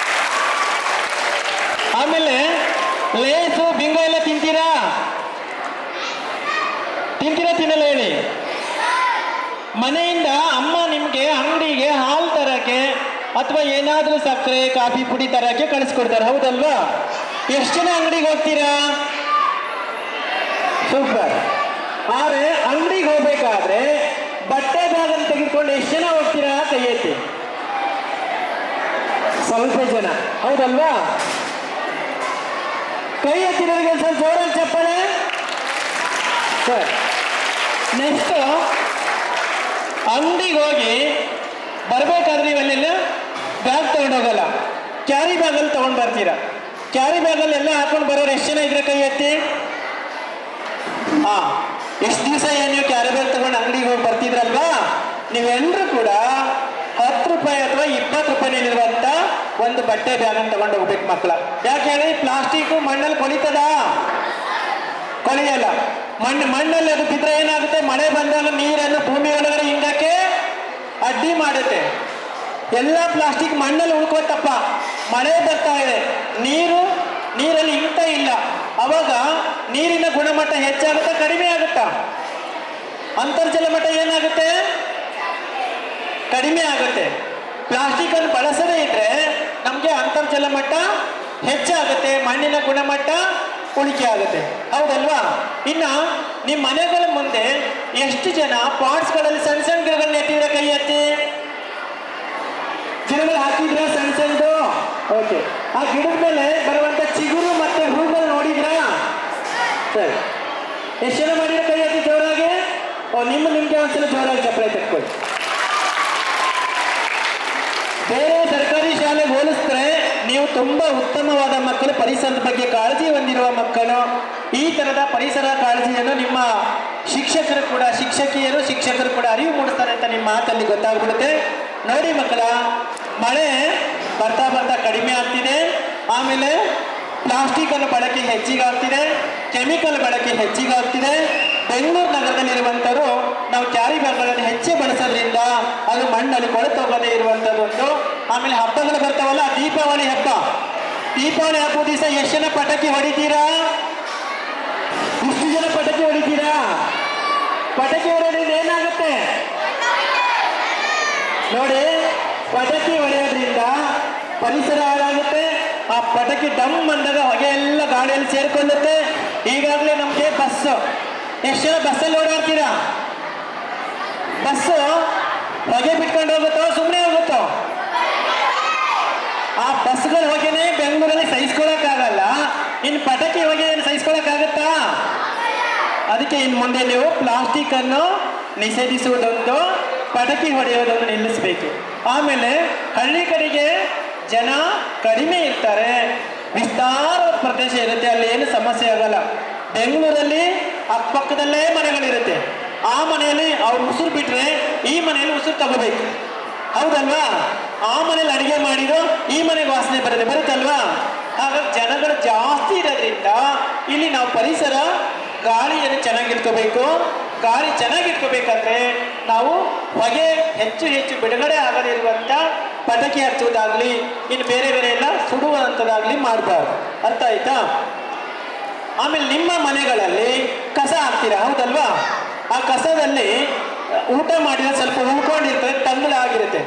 ಆಮೇಲೆ ಲೇಸು ಬಿಂಗೋ ಎಲ್ಲ ತಿಂತೀರಾ? ತಿನ್ನಲ್ಲ ಹೇಳಿ. ಮನೆಯಿಂದ ಅಮ್ಮ ನಿಮಗೆ ಅಂಗಡಿಗೆ ಹಾಲು ತರಕ್ಕೆ ಅಥವಾ ಏನಾದರೂ ಸಕ್ಕರೆ ಕಾಫಿ ಪುಡಿ ತರಕ್ಕೆ ಕಳಿಸ್ಕೊಡ್ತಾರೆ. ಹೌದಲ್ವಾ? ಎಷ್ಟು ಜನ ಅಂಗಡಿಗೆ ಹೋಗ್ತೀರಾ? ಸೂಪರ್. ಆದರೆ ಅಂಗಡಿಗೆ ಹೋಗ್ಬೇಕಾದ್ರೆ ಬಟ್ಟೆ ಬ್ಯಾಗನ್ನು ತೆಗೆದುಕೊಂಡು ಎಷ್ಟು ಜನ ಹೋಗ್ತೀರಾ? ಕೈ ಎತ್ತಿ. ಸ್ವಲ್ಪ ಜನ. ಹೌದಲ್ವಾ? ಕೈ ಎತ್ತಿರೋರಿಗೆ ಸ್ವಲ್ಪ ಜೋರಾಗಿ ಚಪ್ಪಾಳೆ. ಸರ್, ನೆಕ್ಸ್ಟು ಅಂಗಡಿಗೆ ಹೋಗಿ ಬರಬೇಕಾದ್ರೆ ನೀವಲ್ಲೆಲ್ಲ ಬ್ಯಾಗ್ ತೊಗೊಂಡೋಗಲ್ಲ, ಕ್ಯಾರಿ ಬ್ಯಾಗಲ್ಲಿ ತೊಗೊಂಡು ಬರ್ತೀರಾ. ಕ್ಯಾರಿ ಬ್ಯಾಗಲ್ಲಿ ಎಲ್ಲ ಹಾಕೊಂಡು ಬರೋರು ಎಷ್ಟು ಜನ ಇದ್ರೆ ಕೈ ಎತ್ತಿ. ಹಾಂ, ಎಷ್ಟು ದಿವಸ ಏನು ನೀವು ಕ್ಯಾರಿ ಬ್ಯಾಗ್ ತೊಗೊಂಡು ಅಂಗಡಿಗೆ ಹೋಗಿ ಬರ್ತಿದ್ರಲ್ವಾ? ನೀವೆಲ್ಲರೂ ಕೂಡ 10 ರೂಪಾಯಿ ಅಥವಾ 20 ರೂಪಾಯಿನಲ್ಲಿರುವಂಥ ಒಂದು ಬಟ್ಟೆ ಬ್ಯಾಗನ್ನು ತೊಗೊಂಡು ಹೋಗ್ಬೇಕು ಮಕ್ಕಳ. ಯಾಕೆ ಹೇಳಿ? ಪ್ಲಾಸ್ಟಿಕ್ಕು ಮಣ್ಣಲ್ಲಿ ಕೊಳಿತದ? ಕೊಳೆಯಲ್ಲ. ಮಣ್ಣಲ್ಲಿ ಅದು ಬಿದ್ದರೆ ಏನಾಗುತ್ತೆ? ಮಳೆ ಬಂದಾಗ ನೀರನ್ನು ಭೂಮಿ ಒಳಗಡೆ ಹಿಂಗಕ್ಕೆ ಅಡ್ಡಿ ಮಾಡುತ್ತೆ. ಎಲ್ಲ ಪ್ಲಾಸ್ಟಿಕ್ ಮಣ್ಣಲ್ಲಿ ಉಳ್ಕೋತಪ್ಪ. ಮಳೆ ಬರ್ತಾ ಇದೆ, ನೀರಲ್ಲಿ ಇಂಗ್ತಾ ಇಲ್ಲ. ಅವಾಗ ನೀರಿನ ಗುಣಮಟ್ಟ ಹೆಚ್ಚಾಗುತ್ತಾ ಕಡಿಮೆ ಆಗುತ್ತಾ? ಅಂತರ್ಜಲ ಮಟ್ಟ ಏನಾಗುತ್ತೆ? ಕಡಿಮೆ ಆಗುತ್ತೆ. ಪ್ಲಾಸ್ಟಿಕ್ ಅನ್ನು ಬಳಸದೇ ಇದ್ರೆ ನಮಗೆ ಅಂತರ್ಜಲ ಮಟ್ಟ ಹೆಚ್ಚಾಗುತ್ತೆ, ಮಣ್ಣಿನ ಗುಣಮಟ್ಟ ಉಳಿಕೆ ಆಗುತ್ತೆ. ಹೌದಲ್ವಾ? ಇನ್ನು ನಿಮ್ಮ ಮನೆಗಳ ಮುಂದೆ ಎಷ್ಟು ಜನ ಪಾಟ್ಸ್ಗಳಲ್ಲಿ ಸಣ್ಣ ಸಣ್ಣ ಗಿಡಗಳನ್ನ ನೆಟ್ಟಿದ್ರೆ ಕೈ ಎತ್ತಿ. ಗಿಡಗಳು ಹಾಕಿದ್ರೆ ಸಣ್ಣದು. ಓಕೆ. ಆ ಗಿಡದ ಮೇಲೆ ಬರುವಂತ ಚಿಗುರು ಮತ್ತೆ ಹೂಗಳು ನೋಡಿದ್ರಾ? ಸರಿ. ಎಷ್ಟು ಜನ ಮಾಡಿದ್ರೆ ಕೈ ಎತ್ತಿ ಜೋರಾಗಿ. ನಿಮ್ಗೆ ಒಂದ್ಸಲ ಜೋರಾಗಿ ಚಪ್ಪಳೆ ತಟ್ಕೊಳ್ಳಿ. ಬೇರೆ ಸರ್ಕಾರಿ ಶಾಲೆಗೆ ಹೋಲಿಸಿದ್ರೆ ನೀವು ತುಂಬ ಉತ್ತಮವಾದ ಮಕ್ಕಳು, ಪರಿಸರದ ಬಗ್ಗೆ ಕಾಳಜಿ ಹೊಂದಿರುವ ಮಕ್ಕಳು. ಈ ಥರದ ಪರಿಸರ ಕಾಳಜಿಯನ್ನು ನಿಮ್ಮ ಶಿಕ್ಷಕರು ಕೂಡ ಅರಿವು ಮೂಡಿಸ್ತಾರೆ ಅಂತ ನಿಮ್ಮ ಮಾತಲ್ಲಿ ಗೊತ್ತಾಗ್ಬಿಡುತ್ತೆ. ನೋಡಿ ಮಕ್ಕಳ, ಮಳೆ ಬರ್ತಾ ಕಡಿಮೆ ಆಗ್ತಿದೆ. ಆಮೇಲೆ ಪ್ಲಾಸ್ಟಿಕ್ ಅನ್ನು ಬಳಕೆ ಹೆಚ್ಚಿಗಾಗ್ತಿದೆ, ಕೆಮಿಕಲ್ ಬಳಕೆ ಹೆಚ್ಚಿಗಾಗ್ತಿದೆ. ಬೆಂಗಳೂರು ನಗರದಲ್ಲಿರುವಂಥವ್ರು ನಾವು ಕ್ಯಾರಿ ಬ್ಯಾಗ್ಗಳನ್ನು ಹೆಚ್ಚೆ ಬಳಸೋದ್ರಿಂದ ಅದು ಮಣ್ಣಲ್ಲಿ ಕೊಳೆತು ಹೋಗದೇ ಇರುವಂಥದ್ದೊಂದು. ಆಮೇಲೆ ಹಬ್ಬಗಳು ಬರ್ತಾವಲ್ಲ, ದೀಪಾವಳಿ ಹಬ್ಬ ದಿವಸ ಎಷ್ಟು ಜನ ಪಟಾಕಿ ಹೊಡಿತೀರಾ? ಇಷ್ಟು ಜನ ಪಟಾಕಿ ಹೊಡಿತೀರಾ? ಪಟಾಕಿ ಹೊಡೆಯೋದ್ರಿಂದ ಏನಾಗುತ್ತೆ ನೋಡಿ, ಪಟಾಕಿ ಹೊಡೆಯೋದ್ರಿಂದ ಪರಿಸರ ಹಾಳಾಗುತ್ತೆ. ಆ ಪಟಾಕಿ ಡಮ್ ಅಂದಾಗ ಹೊಗೆ ಎಲ್ಲ ಗಾಳಿಯಲ್ಲಿ ಸೇರ್ಕೊಳ್ಳುತ್ತೆ. ಈಗಾಗಲೇ ನಮಗೆ ಬಸ್ಸು, ಎಷ್ಟು ಜನ ಬಸ್ಸಲ್ಲಿ ಓಡಾಡ್ತೀರಾ? ಬಸ್ಸು ಹೊಗೆ ಬಿಟ್ಕೊಂಡು ಹೋಗುತ್ತೋ ಸುಮ್ಮನೆ ಹೋಗುತ್ತೋ? ಆ ಬಸ್ಗಳ ಹೊಗೆನೇ ಬೆಂಗಳೂರಲ್ಲಿ ಸಹಿಸ್ಕೊಳಕ್ಕಾಗಲ್ಲ, ಇನ್ನು ಪಟಾಕಿ ಹೊಗೆ ಏನು ಸಹಿಸ್ಕೊಳಕ್ಕಾಗತ್ತಾ? ಅದಕ್ಕೆ ಇನ್ನು ಮುಂದೆ ನೀವು ಪ್ಲಾಸ್ಟಿಕ್ ಅನ್ನು ನಿಷೇಧಿಸುವುದೊಂದು, ಪಟಾಕಿ ಹೊಡೆಯೋದನ್ನು ನಿಲ್ಲಿಸಬೇಕು. ಆಮೇಲೆ ಹಳ್ಳಿ ಕಡೆಗೆ ಜನ ಕಡಿಮೆ ಇರ್ತಾರೆ, ವಿಸ್ತಾರ ಪ್ರದೇಶ ಇರುತ್ತೆ, ಅಲ್ಲಿ ಏನು ಸಮಸ್ಯೆ ಆಗಲ್ಲ. ಬೆಂಗಳೂರಲ್ಲಿ ಅಕ್ಕಪಕ್ಕದಲ್ಲೇ ಮನೆಗಳಿರುತ್ತೆ, ಆ ಮನೆಯಲ್ಲಿ ಅವ್ರು ಉಸಿರು ಬಿಟ್ರೆ ಈ ಮನೆಯಲ್ಲಿ ಉಸಿರು ತಗೋಬೇಕು, ಹೌದಲ್ವಾ? ಆ ಮನೇಲಿ ಅಡಿಗೆ ಮಾಡಿರೋ ಈ ಮನೆಗೆ ವಾಸನೆ ಬರುತ್ತಲ್ವಾ? ಹಾಗಾಗಿ ಜನಗಳು ಜಾಸ್ತಿ ಇರೋದ್ರಿಂದ ಇಲ್ಲಿ ನಾವು ಪರಿಸರ ಗಾಳಿಯನ್ನು ಚೆನ್ನಾಗಿಟ್ಕೋಬೇಕು. ಗಾಳಿ ಚೆನ್ನಾಗಿಟ್ಕೋಬೇಕಾದ್ರೆ ನಾವು ಹೊಗೆ ಹೆಚ್ಚು ಬಿಡುಗಡೆ ಆಗದಿರುವಂಥ ಪಟಾಕಿ ಹಚ್ಚುವುದಾಗ್ಲಿ, ಇನ್ನು ಬೇರೆ ಎಲ್ಲ ಸುಡುವಂಥದ್ದಾಗ್ಲಿ ಮಾಡಬಾರ್ದು. ಅರ್ಥ ಆಯ್ತಾ? ಆಮೇಲೆ ನಿಮ್ಮ ಮನೆಗಳಲ್ಲಿ ಕಸ ಹಾಕ್ತೀರಾ, ಹೌದಲ್ವಾ? ಆ ಕಸದಲ್ಲಿ ಊಟ ಮಾಡಿದ್ರೆ ಸ್ವಲ್ಪ ಉಳ್ಕೊಂಡಿರ್ತದೆ, ತಂಗಳಾಗಿರುತ್ತೆ.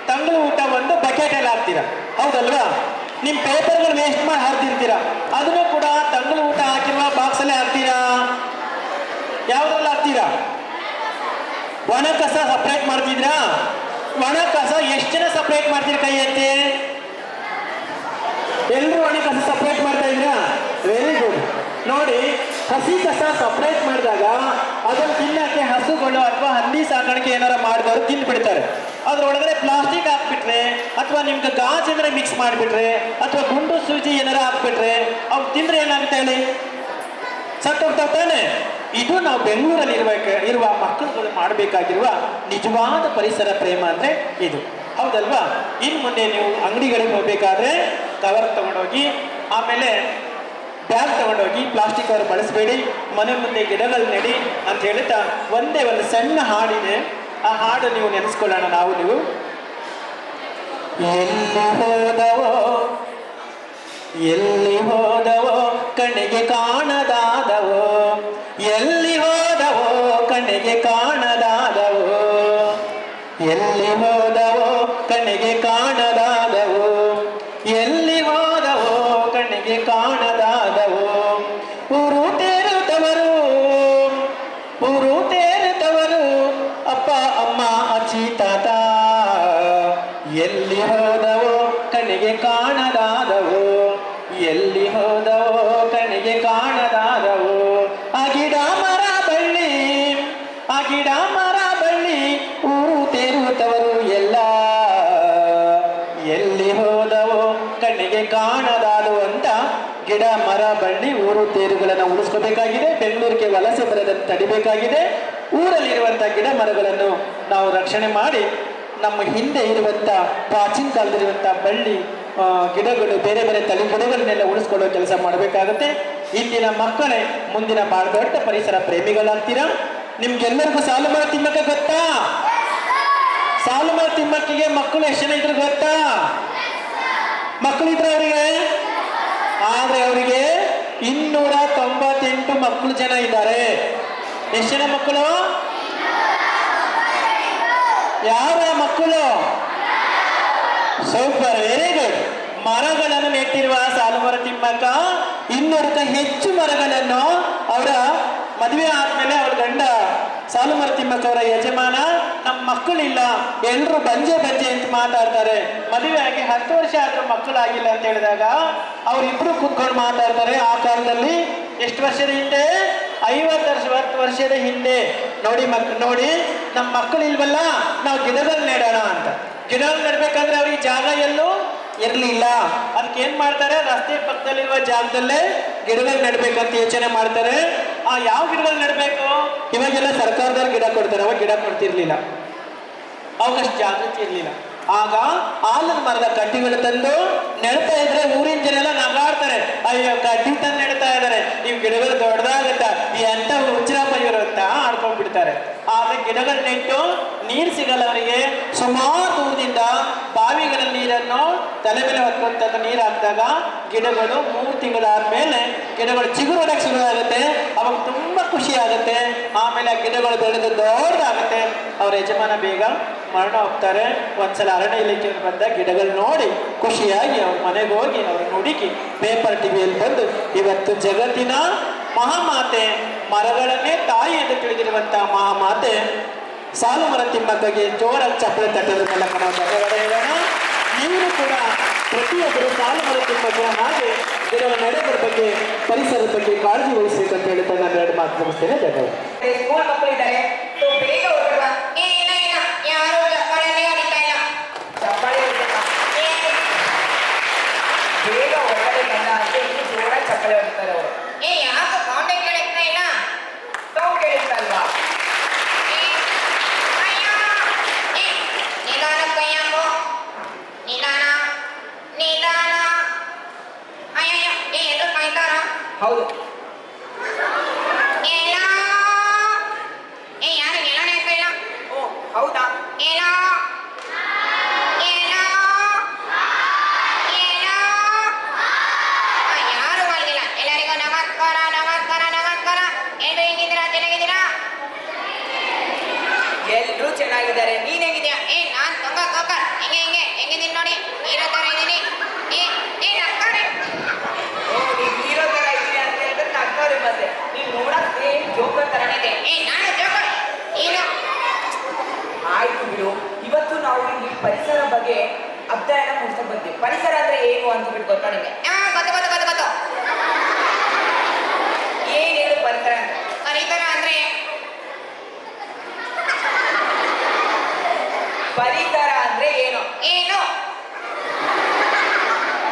ತಂಗಳು ಊಟ ಬಂದು ಬಕೆಟಲ್ಲಿ ಹಾಕ್ತೀರಾ, ಹೌದಲ್ವಾ? ನಿಮ್ಮ ಪೇಪರ್ಗಳು ವೇಸ್ಟ್ ಮಾಡಿ ಹಾಕ್ತಿರ್ತೀರಾ, ಅದನ್ನು ಕೂಡ ತಂಗಳು ಊಟ ಹಾಕಿರುವ ಬಾಕ್ಸಲ್ಲೇ ಹಾಕ್ತೀರಾ? ಯಾವುದ್ರಲ್ಲಿ ಹಾಕ್ತೀರಾ? ಒಣ ಕಸ ಸಪ್ರೇಟ್ ಮಾಡ್ತಿದ್ರಾ? ಒಣ ಕಸ ಎಷ್ಟು ಜನ ಸಪ್ರೇಟ್ ಮಾಡ್ತೀರಾ? ಕೈ ಎತ್ತಿ. ಎಲ್ಲರೂ ಒಣ ಕಸ ಸಪ್ರೇಟ್ ಮಾಡ್ತಾ ಇದ್ರಾ? Very good. ನೋಡಿ, ಹಸಿ ಕಸ ಸಪ್ರೇಟ್ ಮಾಡಿದಾಗ ಅದನ್ನು ತಿನ್ನಕ್ಕೆ ಹಸುಗಳು ಅಥವಾ ಹಂದಿ ಸಾಕಾಣಿಕೆ ಏನಾರ ಮಾಡಿದವರು ತಿಂದ್ಬಿಡ್ತಾರೆ. ಅದ್ರೊಳಗಡೆ ಪ್ಲಾಸ್ಟಿಕ್ ಹಾಕ್ಬಿಟ್ರೆ ಅಥವಾ ನಿಮ್ಗೆ ಗಾಜ್ ಏನಾರ ಮಿಕ್ಸ್ ಮಾಡಿಬಿಟ್ರೆ ಅಥವಾ ಗುಂಡು ಸೂಜಿ ಏನಾರ ಹಾಕ್ಬಿಟ್ರೆ ಅವ್ರು ತಿಂದ್ರೆ ಏನಾಗುತ್ತೆ ಹೇಳಿ? ಸತ್ತೋಗ್ತಾವ ತಾನೆ. ಇದು ನಾವು ಬೆಂಗಳೂರಲ್ಲಿ ಇರುವ ಮಕ್ಕಳುಗಳು ಮಾಡಬೇಕಾಗಿರುವ ನಿಜವಾದ ಪರಿಸರ ಪ್ರೇಮ ಅಂದರೆ ಇದು, ಹೌದಲ್ವಾ? ಇನ್ನು ಮುಂದೆ ನೀವು ಅಂಗಡಿಗಳಿಗೆ ಹೋಗ್ಬೇಕಾದ್ರೆ ಕವರ್ ತಗೊಂಡೋಗಿ, ಆಮೇಲೆ ಬ್ಯಾಗ್ ತಗೊಂಡೋಗಿ, ಪ್ಲಾಸ್ಟಿಕ್ ಕವರ್ ಬಳಸಬೇಡಿ, ಮನೆ ಮುಂದೆ ಗಿಡಗಳು ನೆಡಿ ಅಂತ ಹೇಳ್ತಾ ಒಂದೇ ಒಂದು ಸಣ್ಣ ಹಾಡಿದೆ, ಆ ಹಾಡು ನೀವು ನೆನೆಸ್ಕೊಳ್ಳೋಣ. ನೀವು ಎಲ್ಲಿ ಹೋದವೋ ಕಣ್ಣಿಗೆ ಕಾಣದಾದವೋ, ಎಲ್ಲಿ ಹೋದವೋ ಕಣ್ಣಿಗೆ ಕಾಣದಾದವೋ, ಎಲ್ಲಿ ಹೋದವೋ ಕಣ್ಣಿಗೆ ಕಾಣದಾದವೋ, ಎಲ್ಲಿ ಹೋದವೋ ಕಣ್ಣಿಗೆ ಕಾಣದಾದವೋ, ಊರು ತೇರುತ್ತವರು ಅಪ್ಪ ಅಮ್ಮ ಅಜ್ಜಿ ತಾತ, ಎಲ್ಲಿ ಹೋದವೋ ಕಣ್ಣಿಗೆ ಕಾಣದಾದವೋ, ಎಲ್ಲಿ ಹೋದವೋ ಕಣ್ಣಿಗೆ ಕಾಣದಾದವೋ, ಆ ಗಿಡ ಮರ ಬಳ್ಳಿ ಊರು ತೇರುತ್ತವರು ಎಲ್ಲ, ಎಲ್ಲಿ ಹೋದವೋ ಕಣ್ಣಿಗೆ ಕಾಣದಾದವು ಅಂತ ಗಿಡ ಮರ ಬಳ್ಳಿ ಊರು ತೇರುಗಳನ್ನು ಉಳಿಸ್ಕೋಬೇಕಾಗಿದೆ. ಬೆಂಗಳೂರಿಗೆ ವಲಸೆ ಬರದಂತೆ ತಡಿಬೇಕಾಗಿದೆ. ಊರಲ್ಲಿರುವಂಥ ಗಿಡ ಮರಗಳನ್ನು ನಾವು ರಕ್ಷಣೆ ಮಾಡಿ ನಮ್ಮ ಹಿಂದೆ ಇರುವಂಥ ಪ್ರಾಚೀನ ಕಾಲದಲ್ಲಿರುವಂಥ ಬಳ್ಳಿ ಗಿಡಗಳು, ಬೇರೆ ತಳಿ ಗಿಡಗಳನ್ನೆಲ್ಲ ಉಳಿಸ್ಕೊಳ್ಳೋ ಕೆಲಸ ಮಾಡಬೇಕಾಗುತ್ತೆ. ಇಂದಿನ ಮಕ್ಕಳೇ ಮುಂದಿನ ಬಹಳ ದೊಡ್ಡ ಪರಿಸರ ಪ್ರೇಮಿಗಳಾಗ್ತೀರಾ. ನಿಮ್ಗೆಲ್ಲರಿಗೂ ಸಾಲುಮರ ತಿಮ್ಮಕ್ಕ ಗೊತ್ತಾ? ಸಾಲುಮರ ತಿಮ್ಮಕ್ಕಿಗೆ ಮಕ್ಕಳು ಎಷ್ಟು ಜನ ಇದ್ರು ಗೊತ್ತಾ? ಮಕ್ಕಳಿದ್ರೆ ಅವರಿಗೆ, ಆದ್ರೆ ಅವರಿಗೆ 298 ಮಕ್ಕಳು ಜನ ಇದ್ದಾರೆ. ಎಷ್ಟು ಜನ ಮಕ್ಕಳು? ಯಾವ ಮಕ್ಕಳು? Super, very good. ಮರಗಳನ್ನು ನೆಟ್ಟಿರುವ ಸಾಲುಮರ ತಿಮ್ಮಕ್ಕ 200ಕ್ಕೂ ಹೆಚ್ಚು ಮರಗಳನ್ನು ಅವರ ಮದುವೆ ಆದ್ಮೇಲೆ ಅವಳ ಗಂಡ ಸಾಲುಮರ ತಿಮ್ಮಕ್ಕ ಅವರ ಯಜಮಾನ, ನಮ್ಮ ಮಕ್ಕಳಿಲ್ಲ, ಎಲ್ಲರೂ ಬಂಜೆ ಅಂತ ಮಾತಾಡ್ತಾರೆ. ಮದುವೆ ಆಗಿ 10 ವರ್ಷ ಆದ್ರೂ ಮಕ್ಕಳಾಗಿಲ್ಲ ಅಂತ ಹೇಳಿದಾಗ ಅವರಿಬ್ರು ಕೂತ್ಕೊಂಡು ಮಾತಾಡ್ತಾರೆ. ಆ ಕಾಲದಲ್ಲಿ ಎಷ್ಟು ವರ್ಷದ ಹಿಂದೆ? 50 ವರ್ಷದ ಹಿಂದೆ. ನೋಡಿ ನಮ್ಮ ಮಕ್ಕಳು ಇಲ್ವಲ್ಲ, ನಾವು ಗಿಡಗಳು ನೆಡೋಣ ಅಂತ. ಗಿಡಗಳು ನೆಡ್ಬೇಕಂದ್ರೆ ಅವ್ರಿಗೆ ಜಾಗ ಎಲ್ಲೂ ಇರಲಿಲ್ಲ. ಅದಕ್ಕೆ ಏನ್ ಮಾಡ್ತಾರೆ? ರಸ್ತೆ ಪಕ್ಕದಲ್ಲಿರುವ ಜಾಗದಲ್ಲೇ ಗಿಡಗಳು ನೆಡ್ಬೇಕಂತ ಯೋಚನೆ ಮಾಡ್ತಾರೆ. ಯಾವ ಗಿಡಗಳು ನೆಡಬೇಕು? ಇವಾಗೆಲ್ಲ ಸರ್ಕಾರದವ್ರು ಗಿಡ ಕೊಡ್ತಾರೆ, ಅವಾಗ ಗಿಡ ಕೊಡ್ತಿರ್ಲಿಲ್ಲ, ಅವಾಗಷ್ಟು ಜಾಗೃತಿ ಇರ್ಲಿಲ್ಲ. ಆಗ ಆಲದ ಮರದ ಕಡ್ಡಿಗಳು ತಂದು ನೆಡ್ತಾ ಇದ್ರೆ ಊರಿನ ಜನ ಎಲ್ಲ ನಗಾಡ್ತಾರೆ, ಅಯ್ಯೋ ಕಡ್ಡಿ ತಂದು ನೆಡ್ತಾ ಇದಾರೆ, ನೀವು ಗಿಡಗಳು ದೊಡ್ಡದಾಗತ್ತ, ಎಂತ ಹುಚ್ಚರಪ್ಪ ಇವರು ಅಂತ ಬಿಡ್ತಾರೆ. ಆದ್ರೆ ಗಿಡಗಳು ನೆಟ್ಟು ನೀರು ಸಿಗಲ್ಲ ಅವರಿಗೆ. ಸುಮಾರು ದೂರದಿಂದ ಬಾವಿಗಳಲ್ಲಿ ನೀರನ್ನು ತಲೆ ಮೇಲೆ ಹೊತ್ಕೊಂತ ನೀರು ಹಾಕಿದಾಗ ಗಿಡಗಳು 3 ತಿಂಗಳಾದ್ಮೇಲೆ ಗಿಡಗಳು ಚಿಗುರೊಡಕ್ಕೆ ಶುರು ಆಗುತ್ತೆ. ಅವಾಗ ತುಂಬಾ ಖುಷಿ ಆಗುತ್ತೆ. ಆಮೇಲೆ ಆ ಗಿಡಗಳು ಬೆಳೆದು ದೊಡ್ಡದಾಗುತ್ತೆ. ಅವ್ರ ಯಜಮಾನ ಬೇಗ ಮರಣ ಹೋಗ್ತಾರೆ. ಒಂದ್ಸಲ ಅರಣ್ಯ ಇಲಾಖೆಯನ್ನು ಬಂದ ಗಿಡಗಳು ನೋಡಿ ಖುಷಿಯಾಗಿ ಅವ್ರ ಮನೆಗೆ ಹೋಗಿ ಅವ್ರನ್ನ ಹುಡುಕಿ ಪೇಪರ್ ಟಿವಿಯಲ್ಲಿ ಬಂದು ಇವತ್ತು ಜಗತ್ತಿನ ಮಹಾಮಾತೆ, ಮರಗಳನ್ನೇ ತಾಯಿ ಎಂದು ತಿಳಿದಿರುವಂತಹ ಮಹಾಮಾತೆ ಸಾಲುಮರ ತಿಮ್ಮಕ್ಕಗೆ ಜೋರಾಗಿ ಚಪ್ಪಳೆ ತಟ್ಟದ ಮೂಲಕ ನಾವು ಧನ್ಯವಾದ ಹೇಳೋಣ. ನೀವು ಕೂಡ ಪ್ರತಿಯೊಬ್ಬರು ಸಾಲುಮರ ತಿಮ್ಮಕ್ಕನ ಹಾಗೆ ಗಿಡಗಳ ನಡೆಗಳ ಬಗ್ಗೆ, ಪರಿಸರದ ಬಗ್ಗೆ ಕಾಳಜಿ ವಹಿಸಬೇಕಂತ ಹೇಳ್ತಾ ನಾನು 2 ಮಾತು ಮುಗಿಸ್ತೇನೆ. ಧನ್ಯವಾದ. ಸ್ಕೂಲ್ ಮಕ್ಕಳು ಇದ್ದಾರೆ, ಬೇಗ ಹೊರಡುವ. ಇಲ್ಲ ಇಲ್ಲ, ಯಾರು ಚಪ್ಪಾಳೆನೇ ಹೊಡಿತಾ ಇಲ್ಲ. ಚಪ್ಪಾಳೆ ಹೊಡಿತಾ ಬೇಗ ಹೊರಗಡೆ ಬಂದ ಅಂತ ಇನ್ನು ಜೋರಾಗಿ ಚಪ್ಪಾಳೆ ಹೊಡಿತಾರೆ ಅವರು. ಯಾಕೆ ಸೌಂಡೇ ಕೇಳಿಸ್ತಾ ಇಲ್ಲ? ಸೌಂಡ್ ಕೇಳಿಸ್ತಾ ಅಲ್ವಾ? ನಿಧಾನ ಕೈಯಂಬು, ನಿಧಾನ ನಿಧಾನ. ಅಯ್ಯಯ್ಯ, ಎದುರು ಕಾಯ್ತಾರ? ಹೌದು. ಯಾರು ಎಲ್ಲನೇ ಇಲ್ಲ? ಓ ಹೌದಾ? ಏನೋ ಏನೋ ಏನೋ. ಯಾರು ಮಲಗಿಲ್ಲ. ಎಲ್ಲರಿಗೂ ನಮಸ್ಕಾರ ನಮಸ್ಕಾರ ನಮಸ್ಕಾರ. ಎಲ್ರು ಹೆಂಗಿದ್ದೀರಾ? ಚೆನ್ನಾಗಿದ್ದೀರಾ? ಎಲ್ರು ಚೆನ್ನಾಗಿದ್ದಾರೆ. ನೀನ್ ಹೇಗಿದ್ಯಾ? ನಾನ್ ತೊಂಗ ಹೆಂಗಿದ್ದೀನಿ ನೋಡಿ, ಹೀರೋ ತರ ಇದ್ದೀನಿ. ನಗ್ತಾರೆ. ಓ ನೀನ್ ಹೀರೋ ತರ ಇದ್ದೀನಿ ಅಂತ ಹೇಳಿದ್ರೆ ನಗ್ತಾರೆ. ಮತ್ತೆ ನೀನ್ ನೋಡಕ್ಕೆ ಜೋಕರ್ ತರನೇ ಇದೆ. ನಾನು ಜೋಕರ್. ಏನು? ಆಯ್ತು ಬಿಡು. ಇವತ್ತು ನಾವು ಇಲ್ಲಿ ಪರಿಸರ ಬಗ್ಗೆ ಅಧ್ಯಯನ ಮುಗಿಸ್ತಾ ಬಂದ್ವಿ. ಪರಿಸರ ಅಂದ್ರೆ ಏನು ಅಂತ ಬಿಟ್ಟು ಗೊತ್ತಾ ನಿಮಗೆ? ಗೊತ್ತು. ಏನ್ ಹೇಳು ಪರಿಸರ ಅಂದ್ರೆ? ಪರಿಸರ ಅಂದ್ರೆ ಏನು? ಏನು?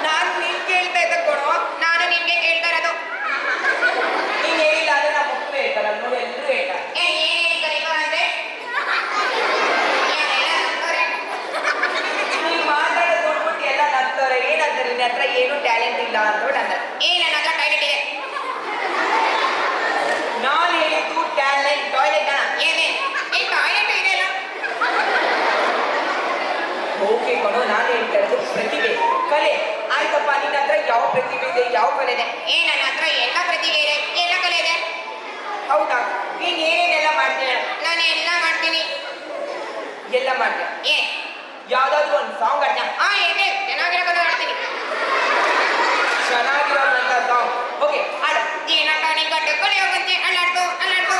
ನಾನು ನೀನ್ ಕೇಳ್ತಾ ಇದ್ದ ಕೊಡೋ, ನಾನು ನಿನ್ಗೆ ಕೇಳ್ತಾ ಇರೋದು. ನೀನ್ ಹೇಳಿಲ್ಲ ಅಂದ್ರೆ ನಮ್ಮ ಮಕ್ಕಳು ಹೇಳ್ತಾರ ನೋಡಿ, ಎಲ್ಲರೂ ಹೇಳ್ತಾರೆ. ಪರಿಸರ ಅಂದ್ರೆ ನೀನ್ ಮಾತಾಡೋದು ನೋಡ್ಬಿಟ್ಟು ಎಲ್ಲ ನಗ್ತವ್ರೆ. ಏನಂತಾರೆ ನಿನ್ನ ಹತ್ರ ಏನು ಟ್ಯಾಲೆಂಟ್ ಇಲ್ಲ ಅಂತ ಅಂತಾರೆ. ನನ್ನ ಹತ್ರ ಟ್ಯಾಲೆಂಟ್ ಇದೆ. ನಾನು ಹೇಳಿದ್ದು ಟ್ಯಾಲೆಂಟ್, ಟಾಯ್ಲೆಟ್ ಏನೇ ಟಾಯ್ಲೆಟ್ ಇದೆ ಅಲ್ಲ. ಓಕೆ ಕೊಡು, ನಾನು ಹೇಳ್ತಾ ಇರೋದು ಪ್ರತಿಭೆ, ಕಲೆ. ಆಯ್ತಪ್ಪ, ನಿನ್ನ ಹತ್ರ ಯಾವ ಪ್ರತಿಭೆ ಇದೆ, ಯಾವ ಕಲೆ ಇದೆ? ನನ್ನ ಹತ್ರ ಎಲ್ಲ ಪ್ರತಿಭೆ ಇದೆ, ಎಲ್ಲ ಕಲೆ ಇದೆ. ಹೌದಾ? ನೀನ್ ಏನೇನೆಲ್ಲ ಮಾಡ್ತೀಯ? ನಾನು ಎಲ್ಲ ಮಾಡ್ತೀನಿ. ಎಲ್ಲ ಮಾಡ್ತೀಯ? ಯಾವ್ದಾದ್ರು ಒಂದು ಸಾಂಗ್ ಆಡ್ತೀಯ? ಏನೇ ಚೆನ್ನಾಗಿರೋದು ಆಡ್ತೀನಿ. ಚೆನ್ನಾಗಿರೋದಂತ ಸಾಂಗ್. ಓಕೆ ಆಡು. ಏನಾಟ ಗಡ್ಡೆ ಕೊನೆ ಹೋಗುತ್ತೆ, ಅಲ್ಲಾಡ್ತು ಅಲ್ಲಾಡ್ತು.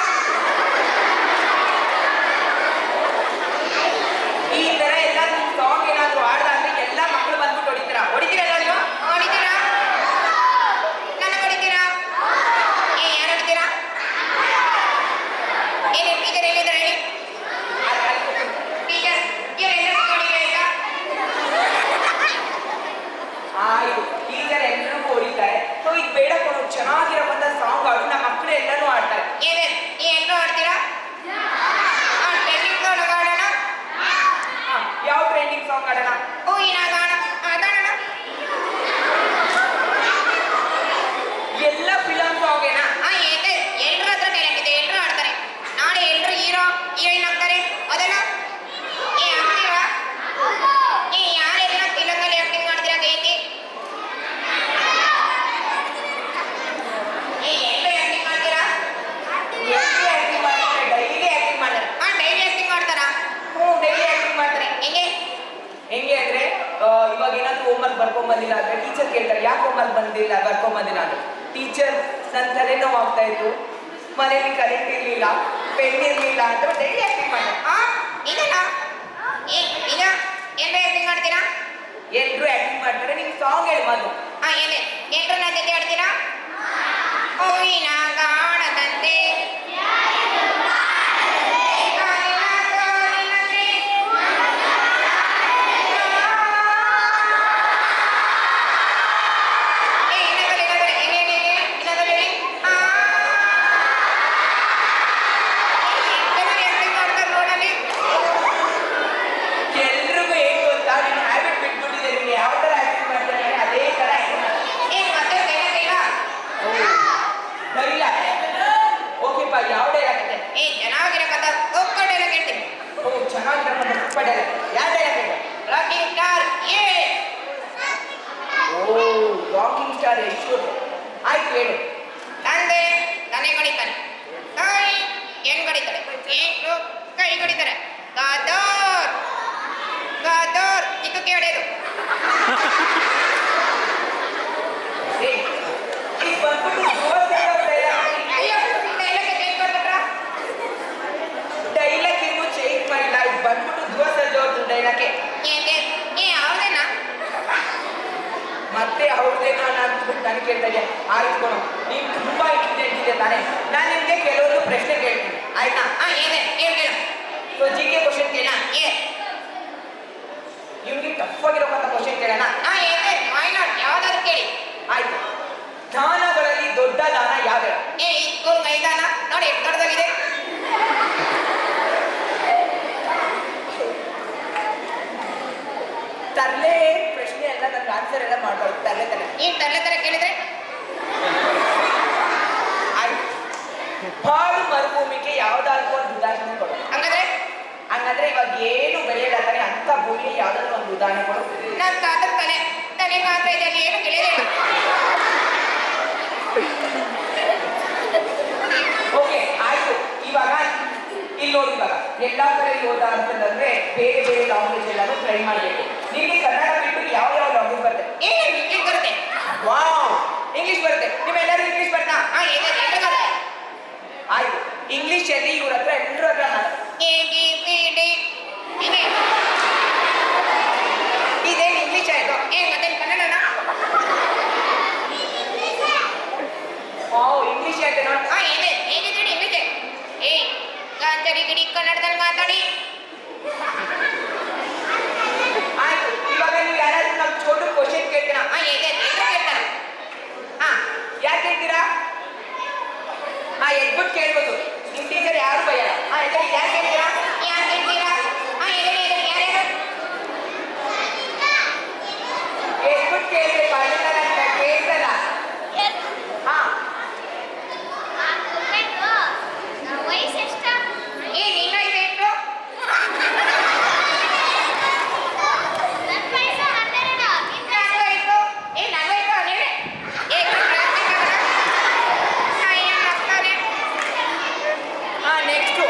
ಈ ತರ ಎಲ್ಲ ನಿಮ್ ಸಾಂಗ್ ಏನಾದ್ರು ಆಡ್ದಾದ್ರೆ ಎಲ್ಲ ಮಕ್ಕಳು ಬಂದ್ಬಿಟ್ಟು ಹೊಡಿತೀರಲ್ಲ ನೀವು? ಹೊಡಿತೀರಾ? ನನ್ನ ಹೊಡಿತೀರಾ? ಯಾರು ಹೊಡಿತೀರಾ? ಏನೇ ಟೀಚರ್ ಎಲ್ಲಿದ್ದಾರೆ ಹೇಳಿ? ಟೀಚರ್ ಇವರೆಲ್ಲರೂ ಹೊಡಿತೀರಾ? ಆಯ್ತು, ಟೀಚರ್ ಎಲ್ಲರಿಗೂ ಹೊಡಿತಾರೆ. ಸೊ ಇದು ಬೇಡ ಕೊಡು, ಚೆನ್ನಾಗಿರೋ ಬಂದ ಸಾಂಗ್ ಆಡು. ನಮ್ಮ ಮಕ್ಕಳು ಎಲ್ಲರೂ ಆಡ್ತಾರೆ. ಏನೇ ಎಲ್ಲರೂ ಆಡ್ತೀರಾ? ಟ್ರೆಂಡಿಂಗ್ ಸಾಂಗ್ ಆಡೋಣ. ಯಾವ ಟ್ರೆಂಡಿಂಗ್ ಸಾಂಗ್ ಆಡೋಣ? ಆಡೋಣ. ಎಲ್ಲ ಫಿಲಮ್ ಸಾಂಗ್ ಏನಾ? ಎಲ್ಲರ ಹತ್ರ ಟ್ಯಾಲೆಂಟ್ ಇದೆ, ಎಲ್ಲರೂ ಆಡ್ತಾರೆ. ನಾಳೆ ಎಲ್ಲರೂ ಹೀರೋಯಿನ್ ಆಗ್ತಾರೆ. ಅದಲ್ಲ ಆಗ್ತೀರಾ? ಯಾರೆಲ್ಲ ಫಿಲಮಲ್ಲಿ ಆಕ್ಟಿಂಗ್ ಮಾಡ್ತೀರಾ? ಗೈತಿ ಎಲ್ಲರೂ ಆಕ್ಟಿಂಗ್ ಮಾಡ್ತೀರಾ? ಎಲ್ಲರೂ ಆಕ್ಟಿಂಗ್ ಮಾಡ್ತಾರೆ. ಡೈಲಿ ಆಕ್ಟಿಂಗ್ ಮಾಡ್ತಾರೆ. ಡೈಲಿ ಆಕ್ಟಿಂಗ್ ಮಾಡ್ತಾರಾ? ಡೈಲಿ ಆಕ್ಟಿಂಗ್ ಮಾಡ್ತಾರೆ. ಹೆಂಗೆ ಅಂದ್ರೆ ಇವಾಗ ಏನಾದ್ರು ಹೋಮ್ವರ್ಕ್ ಬರ್ಕೊಂಬಂದಿಲ್ಲ ಅಂದ್ರೆ ಟೀಚರ್ ಕೇಳ್ತಾರೆ, ಯಾಕೆ ಹೋಮ್ವರ್ಕ್ ಬರ್ಕೊಂಬಂದಿಲ್ಲ ಅಂದ್ರೆ, ಟೀಚರ್ ನನ್ನ ತಲೆನೋವು ಆಗ್ತಾ ಇತ್ತು, ಮನೇಲಿ ಕರೆಂಟ್ ಇರ್ಲಿಲ್ಲ, ಪೆನ್ ಇರ್ಲಿಲ್ಲ ಅಂತ ಡೈಲಿ ಆಕ್ಟಿಂಗ್ ಮಾಡ್ತಾರೆ. ಇದಲ್ಲ ಈಗ ಎಲ್ಲರೂ ಆಕ್ಟಿಂಗ್ ಮಾಡ್ತೀರಾ? ಎಲ್ಲರೂ ಆಕ್ಟಿಂಗ್ ಮಾಡ್ತಾರೆ. ನಿಮ್ಗೆ ಸಾಂಗ್ ಹೇಳಿ ಬಂದು. ಎಲ್ಲರೂ ನನ್ನ ಜೊತೆ ಆಡ್ತೀರಾ? ಹೂವಿನ ಗಾಢದಂತೆ ಎಲ್ರಿಗೂ ಏನ್ ಗೊತ್ತಾ, ನಿನ್ನ ಹ್ಯಾಬಿಟ್ ಬಿಟ್ಬಿಟ್ಟಿದೆ. ನೀನು ಯಾವ ತರ ಆಕ್ಟಿಂಗ್ ಮಾಡ್ತಾರೆ ಅದೇ ತರ ಹುಷಾರು ಇಷ್ಟು ಆಯ್ತು ಹೇಳು. ತಂದೆ ತಲೆ ಕಡಿತಾನೆ, ತಾಯಿ ಏನ್ ಕಡಿತಾರೆ, ಏನು ಕೈ ಕಡಿತಾರೆ. ಗಾದರ್ ಗಾದರ್ ಇದಕ್ಕೆ ಹೊಡೆಯೋದು. ಈಗ ಬಂದ್ಬಿಟ್ಟು ಡೈಲಾಗ್ ಇನ್ನೂ ಚೇಂಜ್ ಮಾಡಿಲ್ಲ. ಈಗ ಬಂದ್ಬಿಟ್ಟು ಧ್ರುವ ಸರ್ಜಾ ಅವ್ರದ್ದು ಡೈಲಾಗೆ ಯಾವ್ದೇನಾ ಮತ್ತೆ ಅವ್ರದ್ದೇನೋ ಅಂತ ನನಗೆ ಕೇಳ್ತಾ ಇದೆಯಾ? ಆಯ್ತು ಕೊಡು, ನೀನು ತುಂಬಾ ಇಂಟೆಲಿಜೆಂಟ್ ಇದೆ ತಾನೆ. ನಾನು ನಿಮಗೆ ಕೆಲವೊಂದು ಪ್ರಶ್ನೆ ಕೇಳ್ತೀನಿ, ಆಯ್ತಾ? ಏನೇ ಹೇಳು ಕೇಳು. ಸೊ ಜಿ.ಕೆ ಕ್ವಶನ್ ಕೇಳ, ಏ ಇವ್ನಿಗೆ ಟಫ್ ಆಗಿರೋಂಥ ಕ್ವಶನ್ ಕೇಳೋಣ. ಏನೇ ವೈ ನಾಟ್, ಯಾವ್ದಾದ್ರು ಕೇಳಿ. ಆಯ್ತು. ದಾನಗಳಲ್ಲಿ ದೊಡ್ಡ ದಾನ ಯಾವ್ದು? ಈ ಸ್ಕೂಲ್ ಮೈದಾನ ನೋಡಿ ಎಷ್ಟು ದೊಡ್ಡದಾಗಿದೆ. ತರಲೆ ಪ್ರಶ್ನೆ ಎಲ್ಲ ನನ್ನ ಆನ್ಸರ್ ಎಲ್ಲ ಮಾಡ್ಬಾರ್ದು. ತರಲೆ ತಲೆ ಕೇಳಿದ್ರೆ ಆಯ್ತು. ಹಾಡು ಮರುಭೂಮಿಗೆ ಯಾವ್ದಾದ್ರು ಒಂದು ಉದಾಹರಣೆ ಕೊಡು. ಹಂಗಂದ್ರೆ ಇವಾಗ ಏನು ಬೆಳೆಯಲಾಗ್ತಾನೆ ಅಂತ ಭೂಮಿಗೆ ಯಾವ್ದಾದ್ರು ಒಂದು ಉದಾಹರಣೆ ಕೊಡು. ನನ್ನ ತಾತನ ತಲೆ ಮಾತ್ರ ಇದೆ, ಅಲ್ಲಿ ಏನು ಗೆಳೆಯಲ್ಲ. ಓಕೆ ಆಯ್ತು. ಇವಾಗ ಇಲ್ಲಿ ನೋಡಿ, ಇವಾಗ ಎಲ್ಲಾ ಕಡೆ ಹೋದ ಅಂತಂದ್ರೆ ಬೇರೆ ಬೇರೆ ಲ್ಯಾಂಗ್ವೇಜ್ ಎಲ್ಲಾನು ಟ್ರೈ ಮಾಡಬೇಕು. ನಿಮಗೆ ಕನ್ನಡ ಬಿಟ್ಟು ಯಾವ ಯಾವ ಲ್ಯಾಂಗ್ವೇಜ್ ಬರುತ್ತೆ? ಇಂಗ್ಲಿಷ್ ಬರುತ್ತೆ. ವಾವ್, ಇಂಗ್ಲಿಷ್ ಬರುತ್ತೆ. ನೀವೆಲ್ಲರೂ ಇಂಗ್ಲಿಷ್ ಬರ್ತಾ? ಆಯ್ತು. ಇಂಗ್ಲಿಷ್ ಅಲ್ಲಿ ಇವ್ರ ಹತ್ರ ಎಲ್ಲರೂ ಹತ್ರ ಇದೇನು ಇಂಗ್ಲಿಷ್ ಆಯ್ತು? ಮತ್ತೆ ಕನ್ನಡನ ಇಂಗ್ಲಿಷ್ ಆಯ್ತು ನೋಡ. ಹೇಗಿದ್ದೀರಿ ಇಂಗ್ಲಿಷ್? ಗಾಂಜರಿ ಗಿಡಿ ಕನ್ನಡದಲ್ಲಿ ಮಾತಾಡಿ. ಆಯ್ತು. ಇವಾಗ ನೀವು ಯಾರಾದ್ರೂ ನಮ್ಮ ಚೋಟು ಕ್ವಶನ್ ಕೇಳ್ತೀರಾ? ಕೇಳ್ತಾರೆ. ಯಾಕೆ ಕೇಳ್ತೀರಾ? ಎದ್ಬಿಟ್ಟು ಕೇಳ್ಬೋದು. ನಿಮ್ಮ ಟೀಚರ್ ಯಾರು ಬೈಯಲ್ಲ. ಯಾಕೆ ಕೇಳ್ತೀರಾ? ಎದ್ಬಿಟ್ಟು ಕೇಳ್ಬೇಕು, ಅದನ್ನ ನಾನು ಕೇಳ್ಸಲ್ಲ. ನೀನಾಯ್ತು ನೆಕ್ಸ್ಟು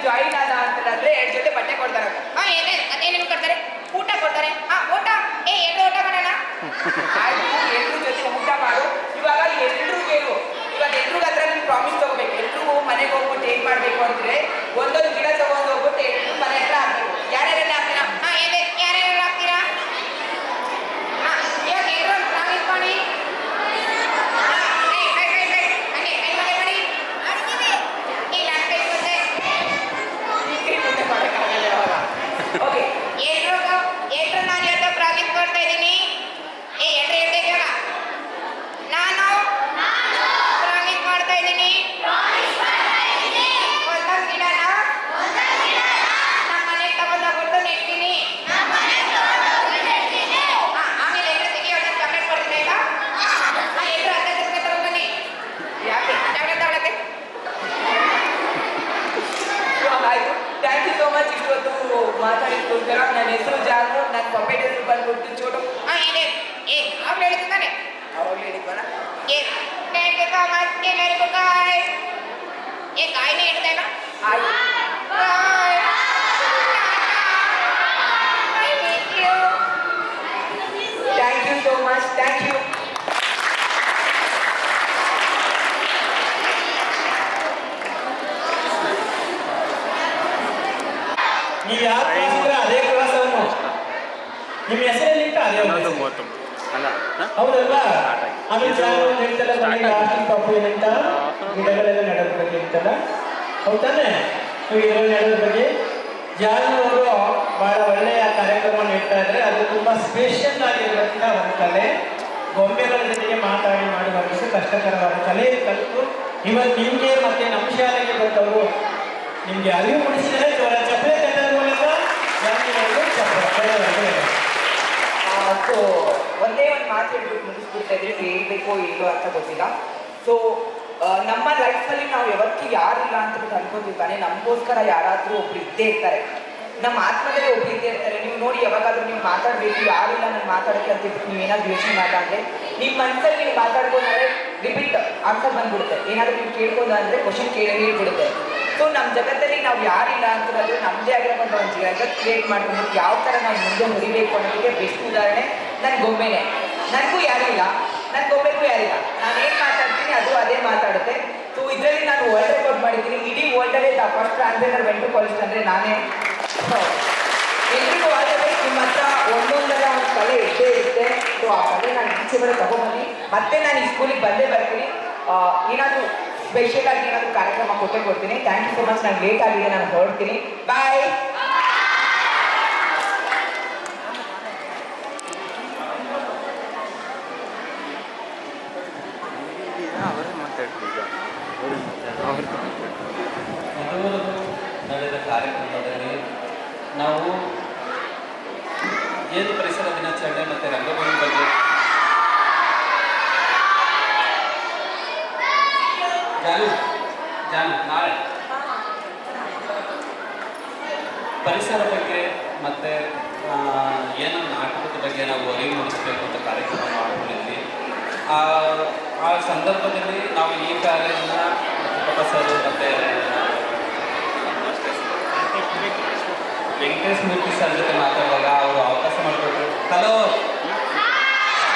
ಜಾಯಿನ್ ಆದ ಅಂತಂದ್ರೆ 2 ಜೊತೆ ಬಟ್ಟೆ ಕೊಡ್ತಾರೆ. ಅದೇನು ಕೊಡ್ತಾರೆ? ಊಟ ಕೊಡ್ತಾರೆ. ಊಟ ಎರಡು ಊಟ ಮಾಡೋಣ. ಆಯ್ತು, ಎಲ್ರ ಜೊತೆ ಊಟ ಮಾಡು. ಇವಾಗ ಎಲ್ರಿಗೂ ಹೇಳು. ಇವಾಗ ಎಲ್ರಿಗೂ ಹತ್ರ ನೀನು ಪ್ರಾಮಿಸ್ ತಗೋಬೇಕು. ಎಲ್ರಿಗೂ ಮನೆಗೆ ಹೋಗ್ಬಿಟ್ಟು ಏನ್ ಮಾಡ್ಬೇಕು ಅಂದ್ರೆ ಒಂದೊಂದು ಗಿಡ ತಗೊಂಡು ಹೋಗ್ಬಿಟ್ಟು ಎಲ್ರಿಗೂ ಮನೆ ಹತ್ರ ಹಾಕ್ಬೇಕು. ಯಾರ್ಯಾರೆಲ್ಲ ಹಾಕ್ತೀರಾ? ಯಾರ್ಯಾರು ಹಾಕ್ತೀರಾ? ಇವಾಗ ಎಲ್ಲರೂ ಪ್ರಾಮಿಸ್ ಮಾಡಿ. ಓಕೆ, ಎಲ್ರು ನಾನು ಇವತ್ತು ಪ್ರಾಮಿಸ್ ಮಾಡ್ತಾ ಇದ್ದೀನಿ. ನಾನು ಪ್ರಾಮಿಸ್ ಮಾಡ್ತಾ ಇದ್ದೀನಿ. ಒಂದೊಂದು ಗಿಡನ ನಮ್ಮ ಮನೆಗೆ ತಗೊಂಡೋಗ್ಬಿಟ್ಟು ನೆಡ್ತೀನಿ. ಆಮೇಲೆ ಎಲ್ಲರೂ ಸಿಗಿ ಒಂದೊಂದು ಚಾಕ್ಲೇಟ್ ಕೊಡ್ತೀನಿ ಆಯ್ತಾ? ಎಲ್ಲರೂ 10 ರೂಪಾಯಿ ತಗೊಂಡ್ಬನ್ನಿ. ಯಾಕೆ? ಚಾಕ್ಲೇಟ್ ತಗೊಳಕ್ಕೆ. ಆಯ್ತು. Thank you so much. ಇಷ್ಟೊತ್ತು ಮಾತಾಡಿದ್ದಕ್ಕೋಸ್ಕರ. ನನ್ನ ಹೆಸರು ಜಾನು, ನನ್ನ ಪಪ್ಪೆಟ್ ಹೆಸರು ಬಂದ್ಬಿಟ್ಟು ಚೋಟು. ಅವ್ರು ಹೇಳಿದ್ದಾನೆ. ಅವಾಗ ಹೇಳಿದ್ವಲ್ಲ. ಥ್ಯಾಂಕ್ ಯು ಸೊ ಮಚ್ ಎಲ್ಲರಿಗೂ. ಬಾಯ್. ಕಾಯಿನೇ ಹೇಳ್ತೇನ? ಆಯ್ತು. Bye. I miss you. Thank you so much. Thank you. ನೀವು ಯಾರು ಕ್ಲಾಸ್ ಇದ್ರೆ ಅದೇ ಕ್ಲಾಸ್ ಅವನು. ನಿಮ್ಮ ಹೆಸರಲ್ಲಿ ಅದೇ ಅಲ್ಲ ಹೌದಲ್ವಾ? ಆಮೇಲೆ ಜಾನು ಹೇಳ್ತಲ್ಲ ಮನೆಗೆ ಹಾಸ್ಟೆಲ್ ಪಾಪು ಏನಂತ ಗಿಡಗಳೆಲ್ಲ ನೆಡೋದ್ರ ಬಗ್ಗೆ ಅಂತಲ್ಲ, ಹೌದಾನೆ? ಇದರಲ್ಲಿ ನೆಡೋದ್ರ ಬಗ್ಗೆ ಜಾನು ಅವರು ಬಹಳ ಒಳ್ಳೆಯ ಕಾರ್ಯಕ್ರಮ ನೀಡ್ತಾ ಇದ್ದಾರೆ. ಅದು ತುಂಬ ಸ್ಪೆಷಲ್ ಆಗಿರುವಂತಹ ಒಂದು ಕಲೆ. ಗೊಂಬೆಗಳ ಜೊತೆಗೆ ಮಾತಾಡಿ ಮಾಡುವಂಥದ್ದು ಕಷ್ಟಕರವಾದ ಕಲೆ ಕಲಿತು ಇವತ್ತು ನಿಮಗೆ ಮತ್ತೆ ನಮ್ಮ ಶಾಲೆಗೆ ಬಂದವರು ನಿಮಗೆ ಅರಿವು ಮೂಡಿಸಿದರೆ ಜೋರ ಚಪ್ಪಲೆ ತಟ್ಟದ ಮೂಲಕ ಸೊ ಒಂದೇ ಒಂದು ಮಾತು ಹೇಳ್ಬಿಟ್ಟು ಮುಗಿಸ್ಬಿಡ್ತಾ ಇದ್ರೆ ಹೇಳ್ಬೇಕೋ ಇಲ್ಲೋ ಅಂತ ಗೊತ್ತಿಲ್ಲ. ಸೊ ನಮ್ಮ ಲೈಫಲ್ಲಿ ನಾವು ಯಾವತ್ತೂ ಯಾರಿಲ್ಲ ಅಂತ ಬಿಟ್ಟು ಅನ್ಕೋತಿರ್ತಾನೆ, ನಮಗೋಸ್ಕರ ಯಾರಾದರೂ ಒಬ್ರು ಇದ್ದೇ ಇರ್ತಾರೆ, ನಮ್ಮ ಆತ್ಮದಲ್ಲಿ ಒಬ್ರು ಇದ್ದೇ ಇರ್ತಾರೆ. ನೀವು ನೋಡಿ ಯಾವಾಗಾದ್ರೂ ನೀವು ಮಾತಾಡಬೇಕು, ಯಾರಿಲ್ಲ ನಾನು ಮಾತಾಡೋಕ್ಕೆ ಅಂತ ಹೇಳ್ಬಿಟ್ಟು ನೀವು ಏನಾದರೂ ಯೋಚನೆ ಮಾಡಿದ್ರೆ ನಿಮ್ಮ ಮನಸ್ಸಲ್ಲಿ ನೀವು ಮಾತಾಡ್ಕೊಂಡ್ರೆ ರಿಪೀಟ್ ಆನ್ಸರ್ ಬಂದ್ಬಿಡುತ್ತೆ. ಏನಾದರೂ ನೀವು ಕೇಳ್ಕೊಂಡು ಅಂದರೆ ಕ್ವಶನ್ ಹೇಳ್ಬಿಡುತ್ತೆ. ಸೊ ನಮ್ಮ ಜಗತ್ತಲ್ಲಿ ನಾವು ಯಾರಿಲ್ಲ ಅಂತಂದ್ರೆ ನಮ್ಮದೇ ಆಗಿರೋಂಥ ಒಂದು ಜಗತ್ತು ಕ್ರಿಯೇಟ್ ಮಾಡ್ಕೊಂಡು ಯಾವ ಥರ ನಾವು ಮುಂದೆ ಹೊಡಿಬೇಕು ಅನ್ನೋದಕ್ಕೆ ಬೆಸ್ಟ್ ಉದಾಹರಣೆ ನನ್ನ ಗೊಂಬೆನೇ. ನನಗೂ ಯಾರಿಲ್ಲ, ನನ್ನ ಗೊಂಬೆಗೂ ಯಾರಿಲ್ಲ. ನಾನೇನು ಮಾತಾಡ್ತೀನಿ ಅದು ಅದೇ ಮಾತಾಡುತ್ತೆ. ಸೊ ಇದರಲ್ಲಿ ನಾನು ವರ್ಲ್ಡ್ ರೆಕಾರ್ಡ್ ಮಾಡಿದ್ದೀನಿ. ಇಡೀ ವರ್ಲ್ಡಲ್ಲೇ ಫಸ್ಟ್ ಟ್ರಾನ್ಸ್ಜೆಂಡರ್ ವೆಂಟ್ರೋಪಾಲಜಿಸ್ಟ್ ಅಂದರೆ ನಾನೇ. ಎಲ್ರಿಗೂ ಆದರೆ ನಿಮ್ಮ ಹತ್ರ ಒಂದೊಂದರ ಒಂದು ಕಲೆ ಇದ್ದೇ ಇರುತ್ತೆ. ಸೊ ಆ ಕಲೆ ನಾನು ಈಚೆ ಬರೋ ತಗೊಂಡ್ಬನ್ನಿ. ಮತ್ತೆ ನಾನು ಈ ಸ್ಕೂಲಿಗೆ ಬಂದೇ ಬರ್ತೀನಿ. ಏನಾದರೂ ಸ್ಪೆಷಲ್ ಆಗಿ ಏನಾದರೂ ಕಾರ್ಯಕ್ರಮ ಕೊಡ್ತೀನಿ. Thank you so much. ನಾನು ಲೇಟ್ ಆಗಿದೆ, ನಾನು ಹೊರಡ್ತೀನಿ. ಬಾಯ್. ನಡೆದ ಕಾರ್ಯಕ್ರಮದಲ್ಲಿ ನಾವು ಏನು ಪರಿಸರ ದಿನಾಚರಣೆ ಮತ್ತು ರಂಗಭೂಮಿ ಬಗ್ಗೆ ಜಾನು ನಾಳೆ ಪರಿಸರ ಬಗ್ಗೆ ಮತ್ತು ಏನೋ ನಾಟಕದ ಬಗ್ಗೆ ನಾವು ಅರಿವು ಮೂಡಿಸಬೇಕು ಅಂತ ಕಾರ್ಯಕ್ರಮ ಮಾಡಿಕೊಂಡಿದ್ವಿ. ಆ ಸಂದರ್ಭದಲ್ಲಿ ನಾವು ಈ ಕಾರ್ಯವನ್ನು ಪ್ರೊಫೆಸರು ಮತ್ತು ವೆಂಕಟೇಶ್ ಮೂರ್ತಿ ಸರ್ ಜೊತೆ ಮಾತಾಡುವಾಗ ಅವರು ಅವಕಾಶ ಮಾಡಿಕೊಟ್ರು. ಹಲೋ,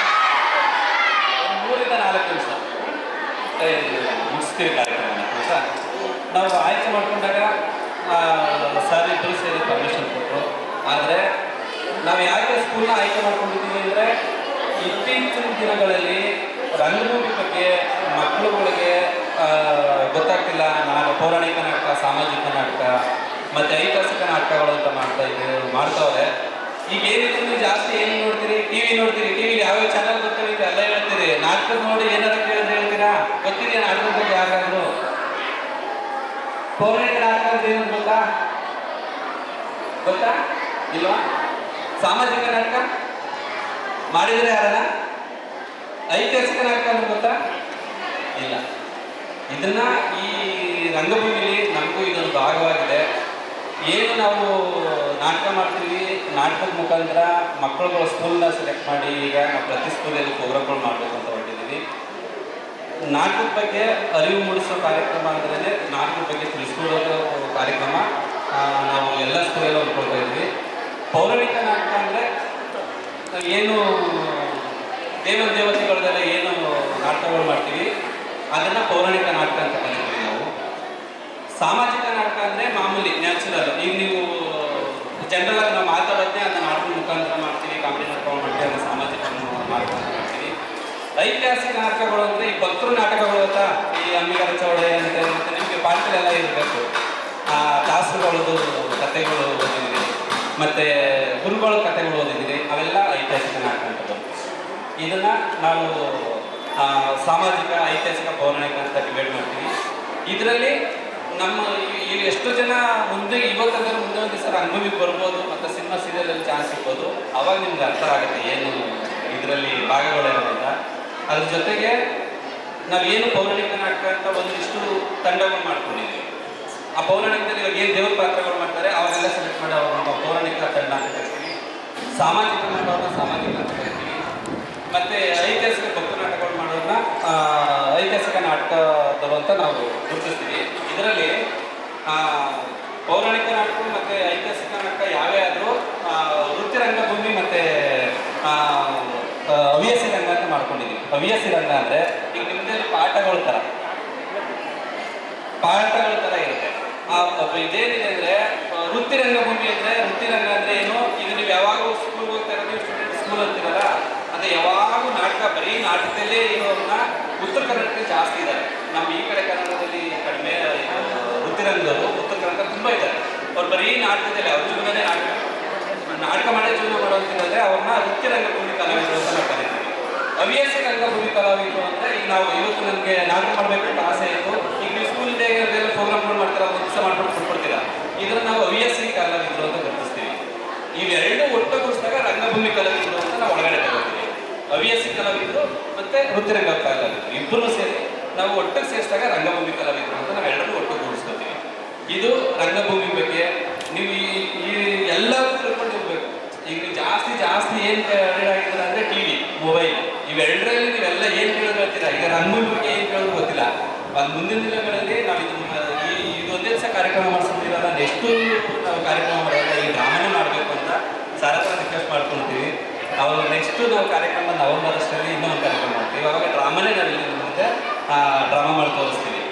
3-4 ನಿಮಿಷ ಮುಗಿಸ್ತೀವಿ ಕಾರ್ಯಕ್ರಮನ ಅಂತ ನಾವು ಆಯ್ಕೆ ಮಾಡ್ಕೊಂಡಾಗ ಸರ್ ಇಬ್ಬರು ಸೇರಿ ಪರ್ಮಿಷನ್ ಕೊಟ್ಟರು. ಆದರೆ ನಾವು ಯಾಕೆ ಸ್ಕೂಲ್ನ ಆಯ್ಕೆ ಮಾಡ್ಕೊಂಡಿದ್ದೀವಿ ಅಂದರೆ ಇತ್ತೀಚಿನ ದಿನಗಳಲ್ಲಿ ರಂಗಭೂಮಿ ಬಗ್ಗೆ ಮಕ್ಕಳುಗಳಿಗೆ ಗೊತ್ತಾಗ್ತಿಲ್ಲ. ನಾವು ಪೌರಾಣಿಕ ನಾಟಕ, ಸಾಮಾಜಿಕ ನಾಟಕ ಮತ್ತು ಐತಿಹಾಸಿಕ ನಾಟಕಗಳು ಅಂತ ಮಾಡ್ತಾವ್ರೆ. ಈಗ ಏನಿದ್ರು ಜಾಸ್ತಿ ಏನು ನೋಡ್ತೀರಿ? ಟಿವಿ ನೋಡ್ತೀರಿ. ಟಿವಿಲಿ ಯಾವ್ಯಾವ ಚಾನಲ್ ಗೊತ್ತಿಲ್ಲ ಎಲ್ಲ ಹೇಳ್ತೀರಿ. ನಾಟಕ ನೋಡಿ ಏನಾದ್ರು ಕೇಳಿದ್ರೆ ಹೇಳ್ತೀರಾ? ಗೊತ್ತಿದೆಯಾ ನಾಟಕದ ಬಗ್ಗೆ ಯಾರಾದ್ರು? ಪೌರಾಣಿಕ ನಾಟಕ ಅಂದ್ರೆ ಏನು ಗೊತ್ತಾ ಇಲ್ವಾ? ಸಾಮಾಜಿಕ ನಾಟಕ ಮಾಡಿದ್ರೆ ಯಾರನ್ನ? ಐತಿಹಾಸಿಕ ನಾಟಕ ಅಂದ್ರೆ ಗೊತ್ತಾ? ಇಲ್ಲ. ಇದನ್ನ ಈ ರಂಗಭೂಮಿಲಿ ನಮಗೂ ಇದೊಂದು ಭಾಗವಾಗಿದೆ. ಏನು ನಾವು ನಾಟಕ ಮಾಡ್ತೀವಿ, ನಾಟಕದ ಮುಖಾಂತರ ಮಕ್ಕಳುಗಳು ಸ್ಕೂಲ್ನ ಸೆಲೆಕ್ಟ್ ಮಾಡಿ ಈಗ ನಾವು ಪ್ರತಿ ಸ್ಕೂಲಲ್ಲಿ ಪ್ರೋಗ್ರಾಮ್ಗಳು ಮಾಡಬೇಕು ಅಂತ ಹೊರಟಿದ್ದೀವಿ. ನಾಟಕದ ಬಗ್ಗೆ ಅರಿವು ಮೂಡಿಸೋ ಕಾರ್ಯಕ್ರಮ ಅಂದರೆ ನಾಟಕದ ಬಗ್ಗೆ ತಿಳಿಸ್ಕೊಡೋದು ಕಾರ್ಯಕ್ರಮ ನಾವು ಎಲ್ಲ ಸ್ಕೂಲಲ್ಲೂ ಅಂದ್ಕೊಳ್ತಾ ಇದ್ವಿ. ಪೌರಾಣಿಕ ನಾಟಕ ಅಂದರೆ ಏನು ದೇವತೆಗಳದೆಲ್ಲ ಏನು ನಾಟಕಗಳು ಮಾಡ್ತೀವಿ ಅದನ್ನು ಪೌರಾಣಿಕ ನಾಟಕ ಅಂತ ಕರಿತೀವಿ ನಾವು. ಸಾಮಾಜಿಕ ನಾಟಕ ಅಂದರೆ ಮಾಮೂಲಿ ನ್ಯಾಚುರಲ್. ಈಗ ನೀವು ಜನರಲ್ ಆಗಿ ನಾವು ಮಾತಾಡೋದೇ ಅದನ್ನು ನಾಟಕದ ಮುಖಾಂತರ ಮಾಡ್ತೀವಿ, ಕಾಮಿಡಿ ನಾಟಕಗಳು ಮಾಡ್ತೀವಿ, ಅದನ್ನು ಸಾಮಾಜಿಕ ನಾಟಕ ಮಾಡ್ತೀವಿ. ಐತಿಹಾಸಿಕ ನಾಟಕಗಳು ಅಂದರೆ ಈ ಭಕ್ತರು ನಾಟಕಗಳು ಅಂತ ಈ ಅಂಬಿಗರ ಚೌಡೆ ಅಂತ ಮತ್ತು ನಿಮಗೆ ಪಾಠಗಳೆಲ್ಲ ಇರಬೇಕು. ದಾಸರುಗಳದ್ದು ಕಥೆಗಳು ಓದಿದ್ದೀರಿ ಮತ್ತು ಗುರುಗಳ ಕಥೆಗಳು ಓದಿದ್ದೀರಿ, ಅವೆಲ್ಲ ಐತಿಹಾಸಿಕ ನಾಟಕ ಅಂತ ಬರ್ತದೆ. ಇದನ್ನು ನಾವು ಸಾಮಾಜಿಕ, ಐತಿಹಾಸಿಕ, ಪೌರಾಣಿಕ ಅಂತ ಡಿವೈಡ್ ಮಾಡ್ತೀವಿ. ಇದರಲ್ಲಿ ನಮ್ಮ ಈಗ ಎಷ್ಟು ಜನ ಇವತ್ತಂದ್ರೆ ಮುಂದೆ ಒಂದು ದಿವಸ ರಂಗಭೂಮಿಗೆ ಬರ್ಬೋದು ಮತ್ತು ಸಿನಿಮಾ ಸೀರಿಯಲಲ್ಲಿ ಚಾನ್ಸ್ ಸಿಗ್ಬೋದು. ಅವಾಗ ನಿಮ್ಗೆ ಅರ್ಥ ಆಗುತ್ತೆ ಏನು ಇದರಲ್ಲಿ ಭಾಗಗಳಿರೋದ್ರಿಂದ. ಅದ್ರ ಜೊತೆಗೆ ನಾವೇನು ಪೌರಾಣಿಕ ನಾಟಕ ಅಂತ ಒಂದಿಷ್ಟು ತಂಡಗಳು ಮಾಡ್ಕೊಂಡಿದ್ದೀವಿ. ಆ ಪೌರಾಣಿಕದಲ್ಲಿ ಇವಾಗ ಏನು ದೇವ್ರ ಪಾತ್ರಗಳು ಮಾಡ್ತಾರೆ ಅವಾಗೆಲ್ಲ ಸೆಲೆಕ್ಟ್ ಮಾಡಿ ಅವ್ರನ್ನ ಪೌರಾಣಿಕ ತಂಡ ಅಂತ ಕರಿತೀವಿ. ಸಾಮಾಜಿಕ ನಾಟಕಗಳನ್ನ ಸಾಮಾಜಿಕ ಅಂತ ಕರಿತೀವಿ. ಮತ್ತು ಐತಿಹಾಸಿಕ ಭಕ್ತ ನಾಟಕಗಳು ಮಾಡೋದನ್ನ ಐತಿಹಾಸಿಕ ನಾಟಕದವರು ಅಂತ ನಾವು ಗುರುತಿಸ್ತೀವಿ. ಇದರಲ್ಲಿ ಪೌರಾಣಿಕ ನಾಟಕ ಮತ್ತು ಐತಿಹಾಸಿಕ ನಾಟಕ ಯಾವೇ ಆದರೂ ವೃತ್ತಿ ರಂಗಭೂಮಿ ಮತ್ತು ಹವ್ಯಾಸಿ ರಂಗ ಅಂತ ಮಾಡ್ಕೊಂಡಿದ್ದೀವಿ. ಹವ್ಯಾಸಿ ರಂಗ ಅಂದರೆ ಈಗ ನಿಮ್ಮದೇ ಪಾಠಗಳ ಥರ ಇರುತ್ತೆ. ಇದೇನಿದೆ ಅಂದರೆ ವೃತ್ತಿ ರಂಗಭೂಮಿ ಅಂದರೆ ವೃತ್ತಿ ರಂಗ ಅಂದರೆ ಏನು? ಈಗ ನೀವು ಯಾವಾಗಲೂ ಸ್ಕೂಲ್ಗೆ ಹೋಗ್ತಾ ಇರೋದು, ಸ್ಟೂಡೆಂಟ್ ಸ್ಕೂಲ್ ಅಂತೀರಲ್ಲ, ಅದೇ ಯಾವಾಗೂ ನಾಟಕ ಬರೀ ನಾಟಕದಲ್ಲೇ ಇರೋರನ್ನ ಉತ್ತರ ಕನ್ನಡಕ್ಕೆ ಜಾಸ್ತಿ ಇದ್ದಾರೆ. ನಮ್ಮ ಈ ಕಡೆ ಕನ್ನಡದಲ್ಲಿ ಕಡಿಮೆ ವೃತ್ತಿರಂಗದವರು, ಉತ್ತರ ಕನ್ನಡ ತುಂಬ ಇದ್ದಾರೆ. ಅವ್ರು ಬರೀ ನಾಟಕದಲ್ಲಿ ಅವ್ರ ಜೀವನನೇ ನಾಟಕ. ಇದ್ದಾರೆ ಅವ್ರನ್ನ ವೃತ್ತಿ ರಂಗಭೂಮಿ ಕಲಾವಿದರು ಅಂತ ನಾವು ಕರೀತೀವಿ. ಹವ್ಯಾಸಿ ರಂಗಭೂಮಿ ಕಲಾವಿದರು ಅಂದರೆ ಈಗ ನಾವು ಇವತ್ತು ನನಗೆ ನಾಟಕ ಮಾಡಬೇಕಂತ ಆಸೆ ಇತ್ತು. ಈಗ ನೀವು ಸ್ಕೂಲ್ ಡೇ ಪ್ರೋಗ್ರಾಮ್ಗಳು ಮಾಡ್ತೀರಾ, ಒಂದು ದಿವಸ ಮಾಡ್ಕೊಂಡು ಕೊಟ್ಬಿಡ್ತೀರಾ. ಇದನ್ನು ನಾವು ಹವ್ಯಾಸಿ ಕಲಾವಿದರು ಅಂತ ಗುರುತಿಸ್ತೀವಿ. ಇವೆರಡು ಒಟ್ಟುಗೂಡಿಸಿದಾಗ ರಂಗಭೂಮಿ ಕಲಾವಿದರು ಅಂತ ನಾವು ಒಳಗಡೆ ತಗೋತೀವಿ. ಹವ್ಯಾಸಿ ಕಲಾವಿದರು ಮತ್ತು ವೃತ್ತಿರಂಗ ಕಲಾವಿದರು ಇಬ್ಬರೂ ಸೇರಿ ನಾವು ಒಟ್ಟಿಗೆ ಸೇರಿಸಿದಾಗ ರಂಗಭೂಮಿ ಕಲಾವಿದರು ಅಂತ ನಾವು ಎರಡನ್ನೂ ಒಟ್ಟುಗೂಡಿಸ್ಕೊತೀವಿ. ಇದು ರಂಗಭೂಮಿ ಬಗ್ಗೆ ನೀವು ಈ ಎಲ್ಲರೂ ತಿಳ್ಕೊಂಡು ಹೋಗ್ಬೇಕು. ಈಗ ನೀವು ಜಾಸ್ತಿ ಏನು ಆಗಿದ್ರೆ ಅಂದರೆ ಟಿ ವಿ, ಮೊಬೈಲ್ ಇವೆರಡರಲ್ಲಿ ನೀವೆಲ್ಲ ಏನು ಕೇಳೋದು ಹೇಳ್ತೀರಾ. ಈಗ ರಂಗಭೂಮಿ ಬಗ್ಗೆ ಏನು ಕೇಳೋದು ಗೊತ್ತಿಲ್ಲ. ಒಂದು ಮುಂದಿನ ದಿನಗಳಲ್ಲಿ ನಾವು ಇದೊಂದೇ ದಿವಸ ಕಾರ್ಯಕ್ರಮ ಮಾಡಿಸ್ತಿರಲ್ಲ, ನೆಕ್ಸ್ಟು ನಾವು ಕಾರ್ಯಕ್ರಮ ಮಾಡೋಲ್ಲ, ಈ ಡ್ರಾಮಾನೇ ಮಾಡಬೇಕು ಅಂತ ಸರ್ ಹತ್ರ ರಿಕ್ವೆಸ್ಟ್ ಮಾಡ್ಕೊಳ್ತೀವಿ. ಅವರು ನೆಕ್ಸ್ಟು ನಾವು ಕಾರ್ಯಕ್ರಮ ನವೆಂಬರ್ ಅಷ್ಟರಲ್ಲಿ ಇನ್ನೂ ಒಂದು ಕಾರ್ಯಕ್ರಮ ಮಾಡ್ತೀವಿ. ಅವಾಗ ಡ್ರಾಮಾನೇ ನಾವು ಇಲ್ಲಿ ಮುಂದೆ ಡ್ರಾಮಾ ಮಾಡಿ ತೋರಿಸ್ತೀವಿ.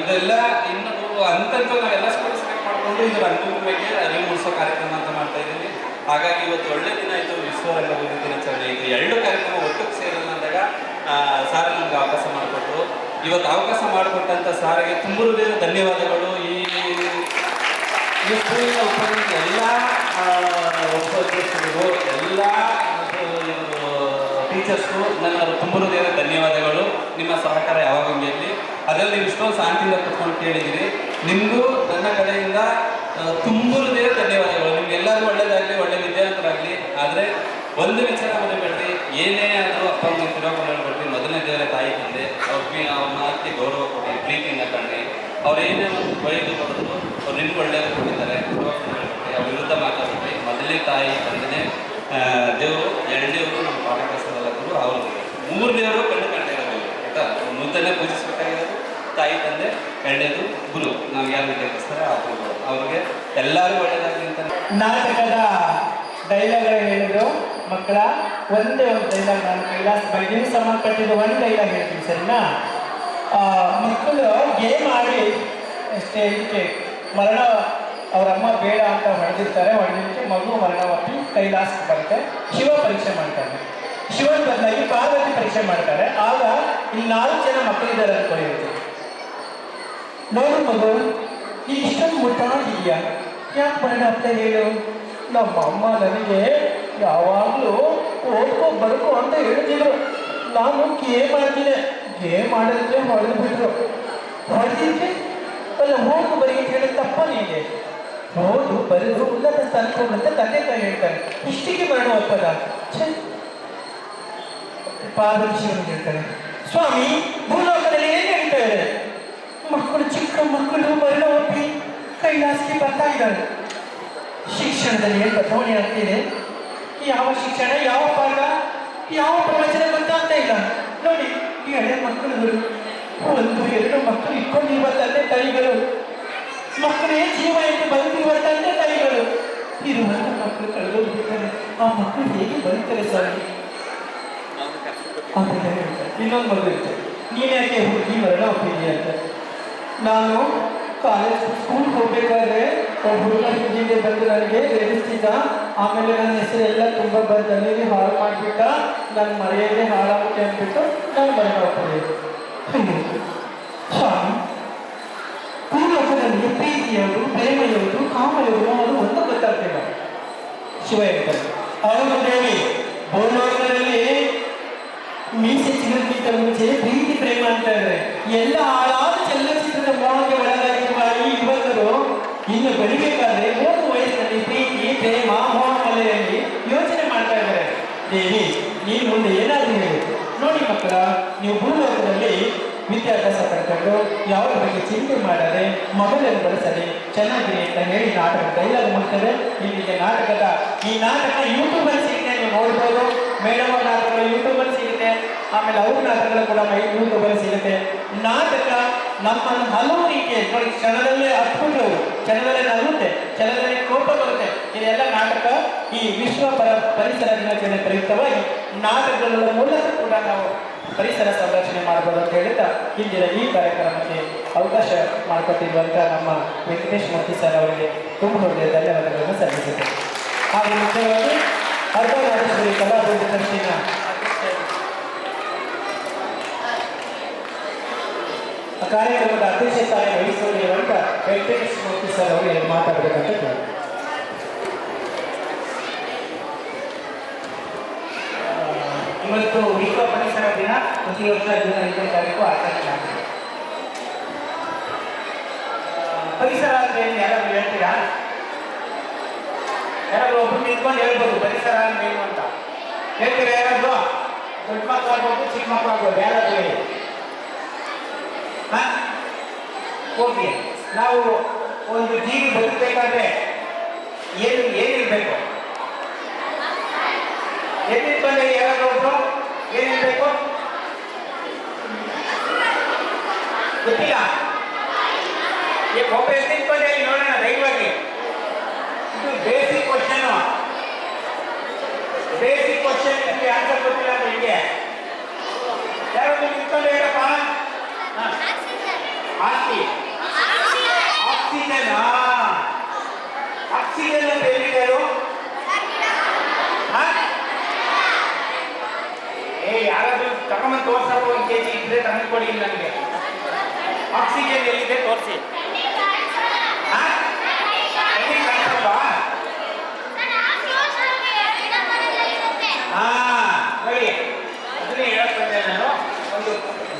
ಇದೆಲ್ಲ ಇನ್ನು ಅಂತಂತೂ ನಾವೆಲ್ಲ ಸ್ಕೂಲ್ ಸೆಲೆಕ್ಟ್ ಮಾಡಿಕೊಂಡು ಇದು ರಂಗಭೂಮಿ ಬಗ್ಗೆ ಅರಿವು ಮೂಡಿಸೋ ಕಾರ್ಯಕ್ರಮ ಅಂತ ಮಾಡ್ತಾ ಇದ್ದೀವಿ. ಹಾಗಾಗಿ ಇವತ್ತು ಒಳ್ಳೆ ದಿನ ಆಯಿತು, ವಿಶ್ವ ರಂಗಭೂಮಿ ದಿನಾಚರಣೆ ಆಯಿತು. ಎರಡು ಕಾರ್ಯಕ್ರಮ ಒಟ್ಟಿಗೆ ಸೇರಲ್ಲ ಅಂದಾಗ ಸಾರ್ ನಮ್ಗೆ ಅವಕಾಶ ಮಾಡಿಕೊಟ್ರು. ಇವತ್ತು ಅವಕಾಶ ಮಾಡಿಕೊಟ್ಟಂಥ ಸಾರಿಗೆ ತುಂಬ ಹೃದಯದ ಧನ್ಯವಾದಗಳು. ಈ ಸ್ಕೂಲಿನ ಉಪನ್ಯಾಸ ಎಲ್ಲ ಉಪಾಧ್ಯಕ್ಷರಿಗೂ ಎಲ್ಲ ಟೀಚರ್ಸ್ಗೂ ನನ್ನ ತುಂಬ ಹೃದಯದ ಧನ್ಯವಾದಗಳು. ನಿಮ್ಮ ಸಹಕಾರ ಯಾವಾಗ ಹಂಗೆಯಲ್ಲಿ ಅದರಲ್ಲಿ ನೀವು ಇಷ್ಟೊಂದು ಶಾಂತಿಯಿಂದ ಕೂತ್ಕೊಂಡು ಕೇಳಿದ್ದೀರಿ. ನಿಮಗೂ ನನ್ನ ಕಡೆಯಿಂದ ತುಂಬ ಹೃದಯದ ಧನ್ಯವಾದಗಳು. ನಿಮ್ಗೆಲ್ಲರೂ ಒಳ್ಳೆಯದಾಗಲಿ, ಒಳ್ಳೆ ವಿದ್ಯಾವಂತರಾಗಲಿ. ಆದರೆ ಒಂದು ವಿಚಾರ ಮರಿಬೇಡ್ರಿ, ಏನೇ ಆದರೂ ಅಪ್ಪ ಅಮ್ಮ ತಿರೋಕೊಂಡು ಹೇಳ್ಬೇಡ್ರಿ. ಮೊದಲನೇ ದೇವರೇ ತಾಯಿ ತಂದೆ ಅವ್ರ ಮಾತಿಗೆ ಗೌರವ ಕೊಡಿ, ಪ್ರೀತಿಯಿಂದ ಕಂಡ್ರಿ. ಅವ್ರು ಏನೇ ಒಂದು ಬೈದು ಕೊಡೋದು ಅವ್ರು ನಿಮ್ಗೆ ಒಳ್ಳೆಯದು ಕೊಟ್ಟಿದ್ದಾರೆ, ಹೇಳ್ಬೇಡ್ರಿ. ಅವ್ರ ವಿರುದ್ಧ ಮಾತಾಡ್ಬಿಟ್ರಿ. ಮೊದಲನೇ ತಾಯಿ ತಂದೆನೇ ದೇವರು, ಎರಡನೇವರು ನಮ್ಮ ಪಾಠಕಸ್ಥರಲ್ಲೂ, ಅವರು ಮೂರನೇವರು ಕಣ್ಣು ಕಂಡಿರೋದು ಆಯಿತಾ. ಮುಂದೆನೇ ಪೂಜಿಸಬೇಕಾಗಿರೋದು ತಾಯಿ ತಂದೆ, ಎರಡನೇದು ಗುರು. ನಾವು ಯಾರು ವಿದ್ಯಾಕರಿಸ್ತಾರೆ ಆ ಗುರುಗಳು. ಅವ್ರಿಗೆ ಎಲ್ಲರೂ ಒಳ್ಳೆಯದಾಗಲಿ ಅಂತ ನಾಟಕದ ಡೈಲಾಗ್ ಹೇಳಿದ್ರು ಮಕ್ಕಳ. ಒಂದೇ ಒಂದು ಡೈಲಾಗ್ ನಾನು ಕೈಲಾಸ ಬೈದಿನ ಸಂಬಂಧಪಟ್ಟಿದ್ದು ಒಂದು ಡೈಲಾಗ್ ಹೇಳ್ತೀನಿ, ಸರಿನಾ? ಮಕ್ಕಳು ಗೇಮ್ ಆಡಿ ಇದಕ್ಕೆ ಮರಣ ಅವ್ರ ಅಮ್ಮ ಬೇಡ ಅಂತ ಹೊಡೆದಿರ್ತಾರೆ. ಹೊಡೆದಿದ್ದಕ್ಕೆ ಮಗು ಮರಣವಪ್ಪಿ ಕೈಲಾಸಕ್ಕೆ ಬರುತ್ತೆ. ಶಿವ ಪರೀಕ್ಷೆ ಮಾಡ್ತಾರೆ. ಶಿವನ ಬದಲಾಗಿ ಪಾರ್ವತಿ ಪರೀಕ್ಷೆ ಮಾಡ್ತಾರೆ. ಆಗ ಇಲ್ಲಿ 4 ಜನ ಮಕ್ಕಳಿದ್ದಾರೆ ಅನ್ಕೊಂಡಿರ್ತೀವಿ. ನೋಡು ಮಗು, ಈಗ ಇಷ್ಟೊಂದು ಮುಟ್ಟಾಗಿದೆಯಾ? ಯಾಕೆ ಮರಣ ಅಂತ ಹೇಳು. ನಮ್ಮ ಅಮ್ಮ ನನಗೆ ಯಾವಾಗಲೂ ಓದ್ಕೋ ಬರ್ಕೋ ಅಂತ ಹೇಳ್ತಿದ್ರು. ನಾನು ಗೇಮ್ ಆಡ್ತಿದ್ದೆ. ಗೇಮ್ ಮಾಡೋದಕ್ಕೆ ಹೊಡೆದು ಬಿಟ್ರು. ಹೊಡೆದಿದ್ದೆ ಅಲ್ಲ, ಓದು ಬರೀ ಅಂತ ಹೇಳಿ ತಪ್ಪ ನಿಮಗೆ. ಓದು ಬರೆದು ಉನ್ನತ ಸ್ಥಾನಕ್ಕೆ ಹೋಗಂತ ತಂದೆ ತಾಯಿ ಹೇಳ್ತಾರೆ. ಇಷ್ಟಿಗೆ ಮರಣ ಒಪ್ಪದ. ಪಾರ್ವತಿ ಶಿವನಿಗೆ ಹೇಳ್ತಾರೆ, ಸ್ವಾಮಿ ಭೂಲೋಕದಲ್ಲಿ ಏನು ನಡೀತಾ ಇದೆ? ಮಕ್ಕಳು, ಚಿಕ್ಕ ಮಕ್ಕಳು ಮರಣ ಒಪ್ಪಿ ಕೈಲಾಸಕ್ಕೆ ಬರ್ತಾ ಇದ್ದಾರೆ. ಶಿಕ್ಷಣದಲ್ಲಿ ಏನು ಬದಲಾವಣೆ ಆಗ್ತಿದೆ? ಯಾವ ಶಿಕ್ಷಣ, ಯಾವ ಪಾಠ, ಯಾವ ಪ್ರವಚನ ಗೊತ್ತಾಗ್ತಾ ಇಲ್ಲ. ನೋಡಿ, ಈ ಹಳೆ ಮಕ್ಕಳುಗಳು 1-2 ಮಕ್ಕಳು ಇಟ್ಕೊಂಡಿರುವ ತಂದೆ ತಾಯಿಗಳು, ಮಕ್ಕಳೇ ಜೀವ ಎಂದು ಬದುಕಿರುವ ತಂದೆ ತಾಯಿಗಳು, ಇರುವಂಥ ಮಕ್ಕಳು ಕಳೆದೋಗ್ಬಿಡ್ತಾರೆ. ಆ ಮಕ್ಕಳು ಹೇಗೆ ಬದುಕ್ತಾರೆ ಸ್ವಾಮಿ? ಆಮೇಲೆ ಹೇಳ್ತಾರೆ, ಇನ್ನೊಂದು ಮಗು ಇರ್ತಾರೆ, ನೀನು ಯಾಕೆ ಹುಡುಗಿ ಮರಣ ಒಪ್ಪಿದೀಯ ಅಂತ. ನಾನು ಸ್ಕೂಲ್ಗೆ ಹೋಗ್ಬೇಕಾದ್ರೆ ಒಬ್ಬ ಹುಡುಗ ಹಿಂದೆ ಬಂದು ನನಗೆ ರೇಗಿಸ್ತಿದ್ದ. ಆಮೇಲೆ ನನ್ನ ಹೆಸರೆಲ್ಲ ತುಂಬ ಬಂದಲ್ಲಿ ಹಾಳು ಮಾಡಿಬಿಟ್ಟ. ನನ್ನ ಮರ್ಯಾದೆ ಹಾಳಾಗುತ್ತೆ ಅಂದ್ಬಿಟ್ಟು ನಾನು ಮರಣ ಒಪ್ಪಿದೆ. ಸ್ವಾಮಿ, ಭೂಲೋಕದಲ್ಲಿ ಪ್ರೀತಿಯವರು, ಪ್ರೇಮೆಯವರು, ಕಾಮಯವರು ಅದು ಒಂದು ಗೊತ್ತಾಗ್ತಿಲ್ಲ. ಶಿವ ಹೇಳ್ತಾರೆ, ಹೌದು ದೇವಿ, ಭೂಲೋಕದಲ್ಲಿ ಮೀಸೆ ಚಿಗುರಿಗಿಂತ ಮುಂಚೆ ಪ್ರೀತಿ ಪ್ರೇಮ ಅಂತ ಇದ್ದಾರೆ. ಎಲ್ಲ ಹಾಳಾದ ಚಲನಚಿತ್ರದ ಮೋಹಕ್ಕೆ ಒಳಗಾಗಿರುವ ಈ ಯುವಕರು ಇನ್ನು ಬೆಳಿಬೇಕಾದ್ರೆ 3 ವಯಸ್ಸಿನಲ್ಲಿ ಪ್ರೀತಿ ಪ್ರೇಮ ಮೋಹ ವಲಯದಲ್ಲಿ ಯೋಚನೆ ಮಾಡ್ತಾ ಇದ್ದಾರೆ. ದೇವಿ, ನೀವು ಮುಂದೆ ಏನಾದರೂ ಹೇಳಿ. ನೋಡಿ ಮಕ್ಕಳ, ನೀವು ಭೂಲೋಕದಲ್ಲಿ ವಿದ್ಯಾಭ್ಯಾಸ ಪಡ್ಕೊಂಡು ಯಾವುದ್ರ ಬಗ್ಗೆ ಚಿಂತೆ ಮಾಡದೆ ಮಗಳನ್ನು ಬಳಸದೆ ಚೆನ್ನಾಗಿರಿ ಅಂತ ಹೇಳಿ ನಾಟಕ ಡೈಲಾಗ್ ಮಾಡ್ತಾರೆ. ಇಲ್ಲಿಗೆ ಈ ನಾಟಕ ಯೂಟ್ಯೂಬಲ್ಲಿ ಸಿಗುತ್ತೆ, ನೀವು ನೋಡ್ಬೋದು. ಮೇಡಮ್ ಅವ್ರ ನಾಟಕಗಳು ಯೂಟ್ಯೂಬಲ್ಲಿ ಸಿಗುತ್ತೆ. ಆಮೇಲೆ ಅವ್ರ ನಾಟಕಗಳು ಕೂಡ ಯೂಟ್ಯೂಬಲ್ಲಿ ಸಿಗುತ್ತೆ. ನಾಟಕ ನಮ್ಮನ್ನು ಹಲವು ರೀತಿಯಲ್ಲಿ ನೋಡಿ, ಕ್ಷಣದಲ್ಲೇ ಹತ್ಬಿಟ್ರು, ಕ್ಷಣದಲ್ಲೇ ನಗುತ್ತೆ, ಕ್ಷಣದಲ್ಲೇ ಕೋಪ ಬರುತ್ತೆ. ಇದೆಲ್ಲ ನಾಟಕ ಈ ವಿಶ್ವ ಪರಿಸರ ದಿನಾಚರಣೆ ಪ್ರಯುಕ್ತವಾಗಿ ನಾಟಕಗಳ ಮೂಲಕ ಕೂಡ ನಾವು ಪರಿಸರ ಸಂರಕ್ಷಣೆ ಮಾಡಬಹುದು ಅಂತ ಹೇಳ್ತಾ ಇಂದಿನ ಈ ಕಾರ್ಯಕ್ರಮಕ್ಕೆ ಅವಕಾಶ ಮಾಡಿಕೊಟ್ಟಿರುವಂಥ ನಮ್ಮ ವೆಂಕಟೇಶ್ ಮೂರ್ತಿ ಸರ್ ಅವರಿಗೆ ತುಂಬ ಹೃದಯ ಧನ್ಯವಾದಗಳನ್ನು ಸಲ್ಲಿಸಿದೆ. ಹಾಗೆ ಮುಖ್ಯವಾಗಿ ಅರ್ಧನಾರೀಶ್ವರಿ ಕಲಾಭಿವೃದ್ಧಿ ಟ್ರಸ್ಟಿನ ಕಾರ್ಯಕ್ರಮದ ಅಧ್ಯಕ್ಷತೆ ವಹಿಸಿರುವಂಥ ವೆಂಕಟೇಶ್ ಮೂರ್ತಿ ಸರ್ ಅವರಿಗೆ ಮಾತಾಡಬೇಕಂತ ಕೇಳಿ. ಪ್ರತಿ ವರ್ಷ ಜೂನ್ 5ನೇ ತಾರೀಕು ಆಚರಣೆ ಮಾಡ್ತೀವಿ. ಪರಿಸರ ಅಂದ್ರೆ ಏನು ಯಾರಾದ್ರೂ ಹೇಳ್ತೀರಾ? ಯಾರಾದ್ರೂ ಒಬ್ರು ನಿಂತ್ಕೊಂಡು ಹೇಳ್ಬೋದು ಪರಿಸರ ಅಂದ್ರೆ ಏನು ಅಂತ ಹೇಳ್ತೀರಾ? ಯಾರಾದ್ರೂ ದೊಡ್ಡ ಮಕ್ಕಳು ಆಗ್ಬೋದು, ಚಿಕ್ಕ ಮಕ್ಕಳು ಆಗ್ಬೋದು, ಯಾರಾದ್ರೂ ಹೇಳಿ. ಓಕೆ, ನಾವು ಒಂದು ಜೀವಿ ಬದುಕಬೇಕಾದ್ರೆ ಏನಿರ್ಬೇಕು? ಎಲ್ಲಿಂದ ಯಾರಾದ್ರೂ ಒಬ್ರು ಏನಿರ್ಬೇಕು ಗೊತ್ತಿಲ್ಲ. ಒಬ್ಬ ಎತ್ತಿಟ್ಕೊಂಡೆ ನೋಡೋಣ ದಯವಾಗಿ. ಇದು ಬೇಸಿಕ್ ಕ್ವಶನ್. ಇದಕ್ಕೆ ಆನ್ಸರ್ ಗೊತ್ತಿಲ್ಲ ಅಂದ್ರೆ ಹಿಂಗೆ ಯಾರಾದ್ರೂ ನಿಂತ್ಕೊಂಡು ಹೇಳಪ್ಪ. ಆಕ್ಸಿಜನ್. ಆಕ್ಸಿಜನ್ ಅಂತ ಹೇಳಿದರು. ಯಾರಾದ್ರೂ ತಗೊಂಬಂದು ತೋರ್ಸಪ್ಪ, 1 kg ಇದ್ರೆ ತಗೊಂಡು ಕೊಡಿ ನನಗೆ. ಆಕ್ಸಿಜನ್ ಎಲ್ಲಿದೆ ತೋರಿಸಿ. ನೋಡಿ, ಅದನ್ನೇ ಹೇಳಕ್ ಬಂದೆ ನಾನು. ಒಂದು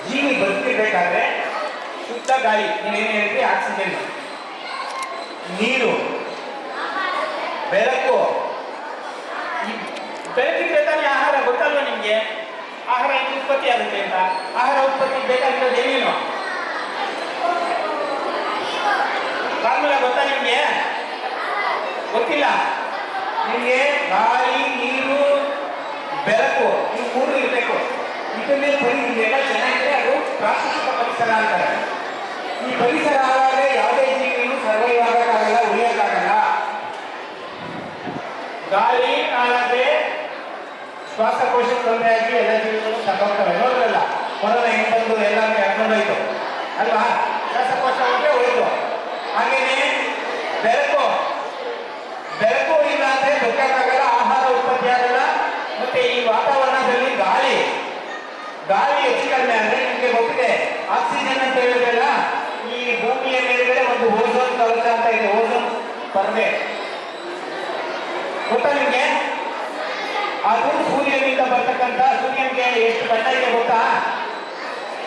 ಜೀವಿ ಬದುಕಬೇಕಾದ್ರೆ ಶುದ್ಧ ಗಾಳಿ, ನೀವೇನು ಹೇಳಿದ್ರಿ, ಆಕ್ಸಿಜನ್, ನೀರು, ಬೆಳಕು. ಬೆಳಕಿದ್ರೆ ತಾನೇ ಆಹಾರ. ಗೊತ್ತಲ್ವ ನಿಮ್ಗೆ ಆಹಾರ ಹೆಂಗೆ ಉತ್ಪತ್ತಿ ಆಗುತ್ತೆ ಅಂತ? ಆಹಾರ ಉತ್ಪತ್ತಿ ಬೇಕಾಗಿರೋದು ಏನೇನು ಫಾರ್ಮುಲಾ ಗೊತ್ತಾ ನಿಮ್ಗೆ? ಗೊತ್ತಿಲ್ಲ ನಿಮ್ಗೆ? ಗಾಳಿ, ನೀರು, ಬೆಳಕು, ಇವು 3 ಇರಬೇಕು. ಇದನ್ನೇ ಇದೆಲ್ಲ ಚೆನ್ನಾಗಿದ್ರೆ ಅದು ಪ್ರಾಕೃತಿಕ ಪರಿಸರ ಅಂತಾರೆ. ಈ ಪರಿಸರ ಹಾಳಾದ್ರೆ ಯಾವುದೇ ಜೀವಿಗೂ ಸರ್ವೈವ್ ಆಗೋಕ್ಕಾಗಲ್ಲ, ಉಳಿಯೋಕ್ಕಾಗಲ್ಲ. ಗಾಳಿ ಹಾಳಾದ್ರೆ ಶ್ವಾಸಕೋಶ ತೊಂದರೆ ಆಗಿ ಎಲ್ಲ ಜೀವಿಗಳು ಸತ್ತೋಗ್ತವೆ. ನೋಡ್ರಲ್ಲ, ಕೊರೋನಾ ಹೆಂಗ್ ಬಂದು ಎಲ್ಲಾನು ಎಳ್ಕೊಂಡೋಯ್ತು ಅಲ್ವಾ? ಶ್ವಾಸಕೋಶ ಹೋದ್ರೆ ಹೋಯ್ತು. ಹಾಗೇನೆ ಬೆಳಕು ಇಲ್ಲ ಅಂದ್ರೆ ಬದುಕಕ್ಕಾಗಲ್ಲ, ಆಹಾರ ಉತ್ಪತ್ತಿ ಆಗಲ್ಲ. ಮತ್ತೆ ಈ ವಾತಾವರಣದಲ್ಲಿ ಗಾಳಿ ಹೆಚ್ಚು ಕಡಿಮೆ ಅಂದ್ರೆ ನಿಮ್ಗೆ ಗೊತ್ತಿದೆ. ಆಕ್ಸಿಜನ್ ಅಂತ ಹೇಳಿದ್ರಲ್ಲ, ಈ ಭೂಮಿಯ ಮೇಲ್ಗಡೆ ಒಂದು ಓಝೋನ್ ಕವಚ ಅಂತ ಇದೆ, ಓಝೋನ್ ಪರದೆ. ಗೊತ್ತಾ ನಿಮ್ಗೆ? ಅದು ಸೂರ್ಯನಿಂದ ಬರ್ತಕ್ಕಂಥ, ಸೂರ್ಯನಿಗೆ ಎಷ್ಟು ಬಣ್ಣ ಇದೆ ಗೊತ್ತಾ?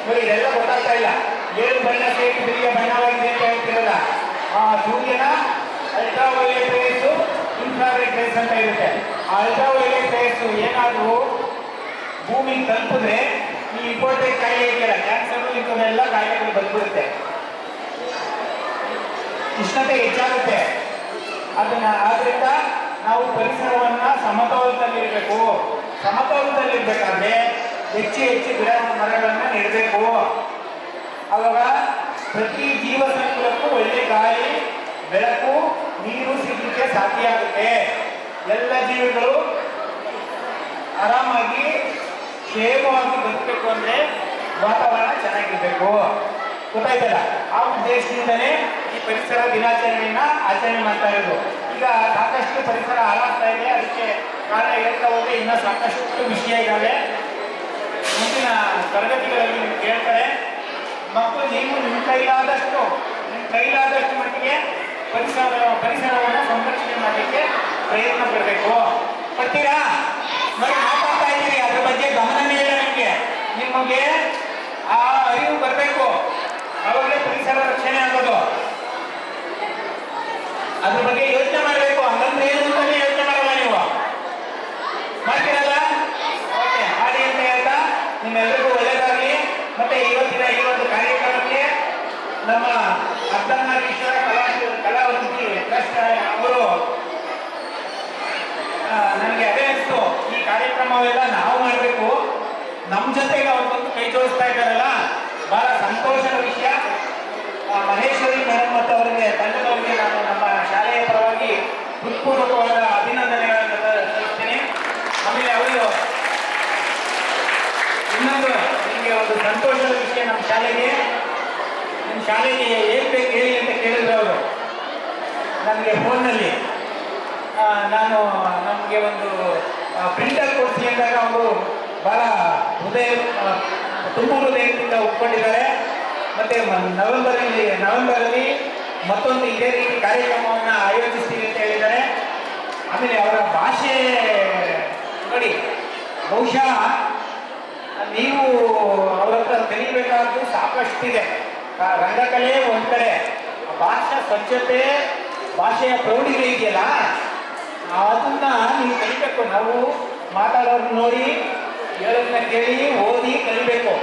ನೋಡಿ, ಇದೆಲ್ಲ ಗೊತ್ತಾಗ್ತಾ ಇಲ್ಲ. 7 ಬಣ್ಣ ಸೇರಿ ಬಿಳಿಯ ಬಣ್ಣವಾಗಿದೆ ಅಂತ ಹೇಳ್ತಿರಲ್ಲ, ಆ ಸೂರ್ಯನ ಅಲ್ಟ್ರಾವೈಲೆಟ್ ರೇಸ್, ಇನ್ಫ್ರಾರೆಡ್ ರೇಸ್ ಅಂತ ಇರುತ್ತೆ. ಆ ಅಲ್ಟ್ರಾವೈಲೆಟ್ ರೇಸ್ ಏನಾದರೂ ಭೂಮಿಗೆ ತಲುಪಿದ್ರೆ ಈ ಇಂಪಾರ್ಟೆಂಟ್ ಕಾಯಿಲೆ ಇದೆಯಲ್ಲ, ಕ್ಯಾನ್ಸರ್, ಇಂಥವೆಲ್ಲ ಕಾಯಿಲೆಗಳು ಬಂದ್ಬಿಡುತ್ತೆ. ಉಷ್ಣತೆ ಹೆಚ್ಚಾಗುತ್ತೆ. ಆದ್ರಿಂದ ನಾವು ಪರಿಸರವನ್ನ ಸಮತೋಲನದಲ್ಲಿರಬೇಕು. ಸಮತೋಲನದಲ್ಲಿರ್ಬೇಕಾದ್ರೆ ಹೆಚ್ಚು ಗಿಡ ಮರಗಳನ್ನ ನೆಡಬೇಕು. ಅವಾಗ ಪ್ರತಿ ಜೀವ ಸಂಕುಲಕ್ಕೂ ಒಳ್ಳೆ ಗಾಳಿ, ಬೆಳಕು, ನೀರು ಸಿಗಲಿಕ್ಕೆ ಸಾಧ್ಯ ಆಗುತ್ತೆ. ಎಲ್ಲ ಜೀವಿಗಳು ಆರಾಮಾಗಿ ಕ್ಷೇಮವಾಗಿ ಬದುಕಬೇಕು ಅಂದ್ರೆ ವಾತಾವರಣ ಚೆನ್ನಾಗಿರ್ಬೇಕು. ಗೊತ್ತಾಯ್ತಲ್ಲ? ಆ ಉದ್ದೇಶದಿಂದಲೇ ಈ ಪರಿಸರ ದಿನಾಚರಣೆಯನ್ನ ಆಚರಣೆ ಮಾಡ್ತಾ ಇರೋದು. ಈಗ ಸಾಕಷ್ಟು ಪರಿಸರ ಹಾಳಾಗ್ತಾ ಇದೆ. ಅದಕ್ಕೆ ಕಾರಣ ಹೇಳ್ತಾ ಹೋದ್ರೆ ಇನ್ನೂ ಸಾಕಷ್ಟು ವಿಷಯ ಇದ್ದಾವೆ. ಮುಂದಿನ ತರಗತಿಗಳಲ್ಲಿ ನಿಮ್ಗೆ ಕೇಳ್ತಾರೆ. ಮಕ್ಕಳು ನೀವು ನಿಮ್ಮ ಕೈಲಾದಷ್ಟು ಮಟ್ಟಿಗೆ ಪರಿಸರವನ್ನು ಸಂರಕ್ಷಣೆ ಮಾಡಲಿಕ್ಕೆ ಪ್ರಯತ್ನ ಪಡಬೇಕು. ಪಡ್ತೀರಾ? ನೋಡಿ, ಮಾತಾಡ್ತಾ ಇದ್ದೀರಿ, ಅದ್ರ ಬಗ್ಗೆ ಗಮನನೇ ಇಲ್ಲ ನಿಮಗೆ ಆ ಅರಿವು ಬರಬೇಕು. ಅವಾಗಲೇ ಪರಿಸರ ರಕ್ಷಣೆ ಆಗೋದು. ಅದ್ರ ಬಗ್ಗೆ ಯೋಚನೆ ಮಾಡಬೇಕು. ಹಂಗಂದ್ರೆ ಏನು ಅಂತಾನೆ ಯೋಚನೆ ಮಾಡಲ್ಲ ನೀವು. ಮಾಡ್ತೀರಲ್ಲ? ಓಕೆ, ಹಾಡಿ ಅಂತ ಹೇಳ್ತಾ ನಿಮ್ಮೆಲ್ಲರಿಗೂ ಒಳ್ಳೆಯದಾಗಲಿ. ಮತ್ತೆ ಇವತ್ತಿನ ಈ ಒಂದು ಕಾರ್ಯಕ್ರಮಕ್ಕೆ ನಮ್ಮ ಅರ್ಧನಾರೀಶ್ವರ ಕಲಾವೃತ್ತಿ ಟ್ರಸ್ಟ್ ಅವರು ನನಗೆ ಅದೇ ಅನಿಸ್ತು, ಈ ಕಾರ್ಯಕ್ರಮವೆಲ್ಲ ನಾವು ಮಾಡಬೇಕು, ನಮ್ಮ ಜೊತೆಗೆ ಅವ್ರು ಬಂದು ಕೈ ಜೋಡಿಸ್ತಾ ಇದ್ದಾರಲ್ಲ, ಬಹಳ ಸಂತೋಷದ ವಿಷಯ. ಮಹೇಶ್ವರಿ ಮೇಡಮ್ ಮತ್ತು ಅವರಿಗೆ, ತಂಡದವರಿಗೆ ನಾನು ನಮ್ಮ ಶಾಲೆಯ ಪರವಾಗಿ ಹೃತ್ಪೂರ್ವಕವಾದ ಅಭಿನಂದನೆಗಳನ್ನು ಸಲ್ಲಿಸ್ತೇನೆ. ಆಮೇಲೆ ಅವರು ಇನ್ನೊಂದು ನಿಮಗೆ ಒಂದು ಸಂತೋಷದ ವಿಷಯ, ನಿಮ್ಮ ಶಾಲೆಗೆ ಏನು ಬೇಕು ಹೇಳಿ ಅಂತ ಕೇಳಿದ್ರು ಅವರು ನನಗೆ ಫೋನ್ನಲ್ಲಿ. ನಾನು ನಮಗೆ ಒಂದು ಪ್ರಿಂಟರ್ ಕೊಡಿಸಿ ಅಂದಾಗ ಅವರು ಭಾಳ ತುಂಬ ಹೃದಯದಿಂದ ಒಪ್ಕೊಂಡಿದ್ದಾರೆ. ಮತ್ತು ನವೆಂಬರಲ್ಲಿ ಮತ್ತೊಂದು ಇದೇ ರೀತಿ ಕಾರ್ಯಕ್ರಮವನ್ನು ಆಯೋಜಿಸ್ತೀವಿ ಅಂತ ಹೇಳಿದ್ದಾರೆ. ಆಮೇಲೆ ಅವರ ಭಾಷೆ ನೋಡಿ, ಬಹುಶಃ ನೀವು ಸಾಕಷ್ಟಿದೆ. ರಂಗಕಲೆ ಒಂದು ಕಡೆ, ಭಾಷಾ ಸ್ವಚ್ಛತೆ, ಭಾಷೆಯ ಪ್ರೌಢಿಗೆ ಇದೆಯಲ್ಲ, ಅದನ್ನ ನೀವು ಕಲಿಬೇಕು. ನಾವು ಮಾತಾಡೋರು ನೋಡಿ, ಹೇಳೋದನ್ನ ಕೇಳಿ, ಓದಿ ಕಲಿಬೇಕು.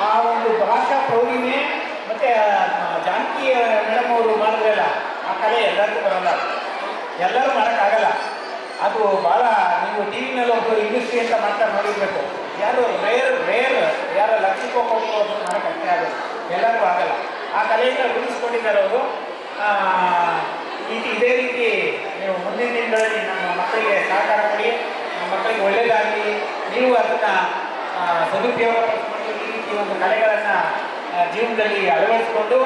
ಆ ಒಂದು ಭಾಷಾ ಪ್ರೌಢಿಮೆ ಮತ್ತೆ ಜಾನಕಿ ಮೇಡಮ್ ಅವರು ಮಾಡಿದ್ರಲ್ಲ, ಆ ಕಲೆ ಎಲ್ಲರಿಗೂ ಬರಲ್ಲ, ಎಲ್ಲರೂ ಮಾಡೋಕ್ಕಾಗಲ್ಲ. ಅದು ಭಾಳ, ನೀವು ಟಿ ವಿನಲ್ಲಿ ಒಬ್ಬರು ಇಂಡಸ್ಟ್ರಿ ಅಂತ ಮಾಡ್ತಾರೆ ನೋಡಿರ್ಬೇಕು. ಯಾರು ರೇರ್ ಯಾರು ಲಕ್ಷಕ್ಕೋ ಹೋಗಿ ಒಬ್ಬರು ಮಾಡೋಕ್ಕೆ ಆಗೋದು, ಎಲ್ಲರಿಗೂ ಆಗಲ್ಲ. ಆ ಕಲೆಯಿಂದ ಉಳಿಸ್ಕೊಂಡಿದ್ದಾರೆ ಅವರು. ಇದೇ ರೀತಿ ನೀವು ಮುಂದಿನ ದಿನಗಳಲ್ಲಿ ನಮ್ಮ ಮಕ್ಕಳಿಗೆ ಸಹಕಾರ ಕೊಡಿ, ನಮ್ಮ ಮಕ್ಕಳಿಗೆ ಒಳ್ಳೆಯದಾಗಲಿ. ನೀವು ಅದನ್ನು ಸದುಪಯೋಗ ಪಡಿಸ್ಕೊಂಡು ಈ ರೀತಿ ಒಂದು ಕಲೆಗಳನ್ನು ಜೀವನದಲ್ಲಿ ಅಳವಡಿಸಿಕೊಂಡು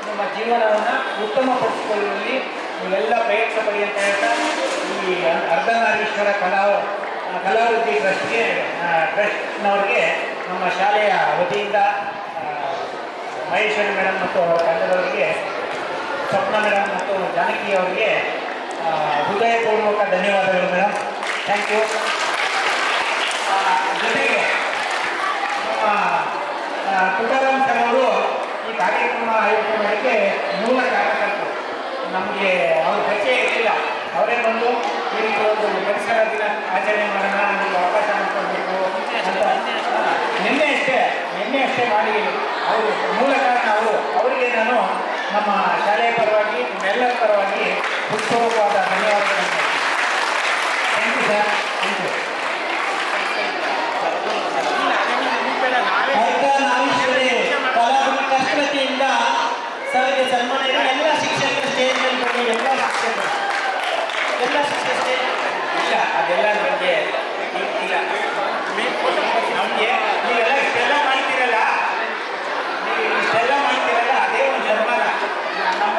ನಿಮ್ಮ ಜೀವನವನ್ನು ಉತ್ತಮಪಡಿಸಿಕೊಳ್ಳುವಲ್ಲಿ ನೀವೆಲ್ಲ ಪ್ರಯತ್ನ ಪಡಿ ಅಂತ ಹೇಳ್ತಾ, ಈ ಅರ್ಧನಾರೀಶ್ವರ ಕಲಾವೃತ್ತಿ ಟ್ರಸ್ಟ್ನವ್ರಿಗೆ ನಮ್ಮ ಶಾಲೆಯ ವತಿಯಿಂದ ಮಹೇಶ್ವರಿ ಮೇಡಮ್ ಮತ್ತು ಅವರ ತಂಡದವರಿಗೆ, ಸ್ವಪ್ನ ಮೇಡಮ್ ಮತ್ತು ಜಾನಕಿ ಅವರಿಗೆ ಹೃದಯಪೂರ್ವಕ ಧನ್ಯವಾದಗಳು ಮೇಡಮ್. Thank you. ಜೊತೆಗೆ ನಮ್ಮ ತುಕಾರಾಮ್ ಸರ್ ಅವರು ಈ ಕಾರ್ಯಕ್ರಮ ಆಯೋಜನೆ ಮಾಡೋಕ್ಕೆ ಮೂಲ ಕಾರಣಕರ್ತರು. ನಮಗೆ ಅವ್ರ ಪರಿಚಯ ಇರಲಿಲ್ಲ, ಅವರೇ ಬಂದು ಈ ರೀತಿ ಒಂದು ಪರಿಸರ ದಿನ ಆಚರಣೆ ಮಾಡೋಣ, ನಿಮಗೆ ಅವಕಾಶ ಮಾಡ್ಕೊಳ್ಬೇಕು ಅಂತ ನಿನ್ನೆ ಅಷ್ಟೇ ಮಾಡಿ ಅವರು ಮೂಲ ಕಾರಣ ಅವರಿಗೆ ನಾನು ನಮ್ಮ ಶಾಲೆಯ ಪರವಾಗಿ, ನಿಮ್ಮೆಲ್ಲರ ಪರವಾಗಿ ಹೃತ್ಪೂರ್ವಕವಾದ ಧನ್ಯವಾದಗಳನ್ನು. Thank you sir. Thank you. Ardhanarishwari Kalavrutti ವತಿಯಿಂದ ಸರ್ಗೆ ಸನ್ಮಾನ ಇದೆ. ಎಲ್ಲ ಶಿಕ್ಷಕರು ಸ್ಟೇಜ್ ಮೇಲೆ ಬನ್ನಿ, ಎಲ್ಲ ಶಿಕ್ಷಕರು ಸ್ಟೇಜ್ ಇಲ್ಲ, ಅದೆಲ್ಲ ನಮಗೆ ಇಲ್ಲ. ನಮಗೆ ನೀವೆಲ್ಲ ಇಷ್ಟೆಲ್ಲ ಮಾಡ್ತೀರಲ್ಲ, ಅದೇ ಒಂದು ಸನ್ಮಾನ. ನಮ್ಮ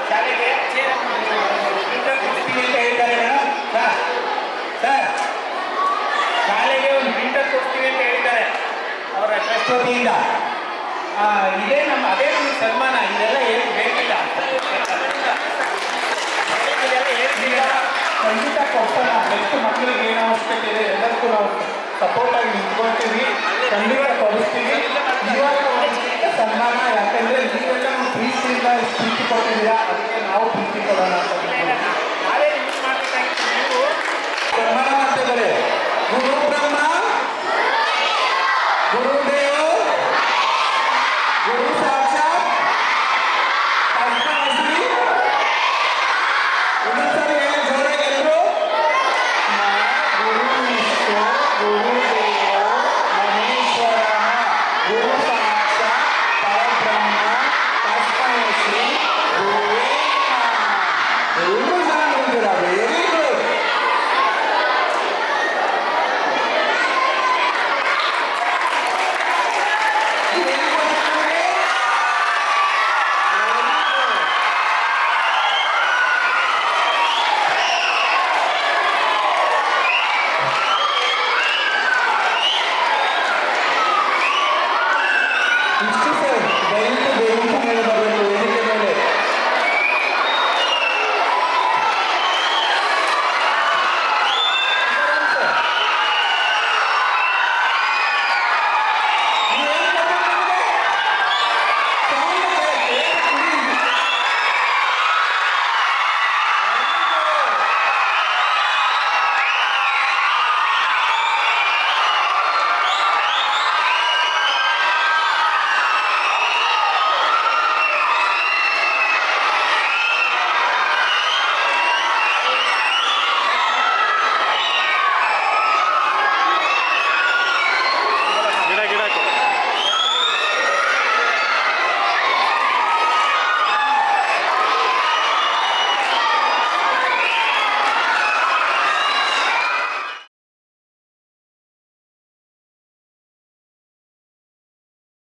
ಶಾಲೆಗೆ ಪ್ರಿಂಟರ್ ಕೊಡ್ತೀವಿ ಅಂತ ಹೇಳ್ತಾರೆ ಮೇಡಮ್. ಸರ್ ಶಾಲೆಗೆ ಒಂದು ಪ್ರಿಂಟರ್ ಕೊಡ್ತೀವಿ ಅಂತ ಹೇಳಿದ್ದಾರೆ ಅವರ ಟ್ರಸ್ಟ್ ವತಿಯಿಂದ. ಅದೇ ನಮಗೆ ಸನ್ಮಾನ. ಇದೆಲ್ಲ ಏನು ಬೇಕಿಲ್ಲ, ಖಂಡಿತ ಕೊಡ್ಸೋಣ. ನೆಕ್ಸ್ಟ್ ಮಕ್ಕಳಿಗೆ ಏನು ಅವಶ್ಯಕತೆ ಇದೆ ಎಲ್ಲರಿಗೂ ನಾವು ಸಪೋರ್ಟಾಗಿ ನಿಂತ್ಕೊಳ್ತೀವಿ, ಖಂಡಿತ ಕೊಡಿಸ್ತೀವಿ. ಇವಾಗ ಸನ್ಮಾನ, ಯಾಕಂದರೆ ನೀವೆಲ್ಲ ಪ್ರೀತಿಯಿಂದ ಪ್ರೀತಿ ಕೊಟ್ಟಿದ್ದೀರಾ, ಅದಕ್ಕೆ ನಾವು ಪ್ರೀತಿ ಕೊಡೋಣ ಅಂತ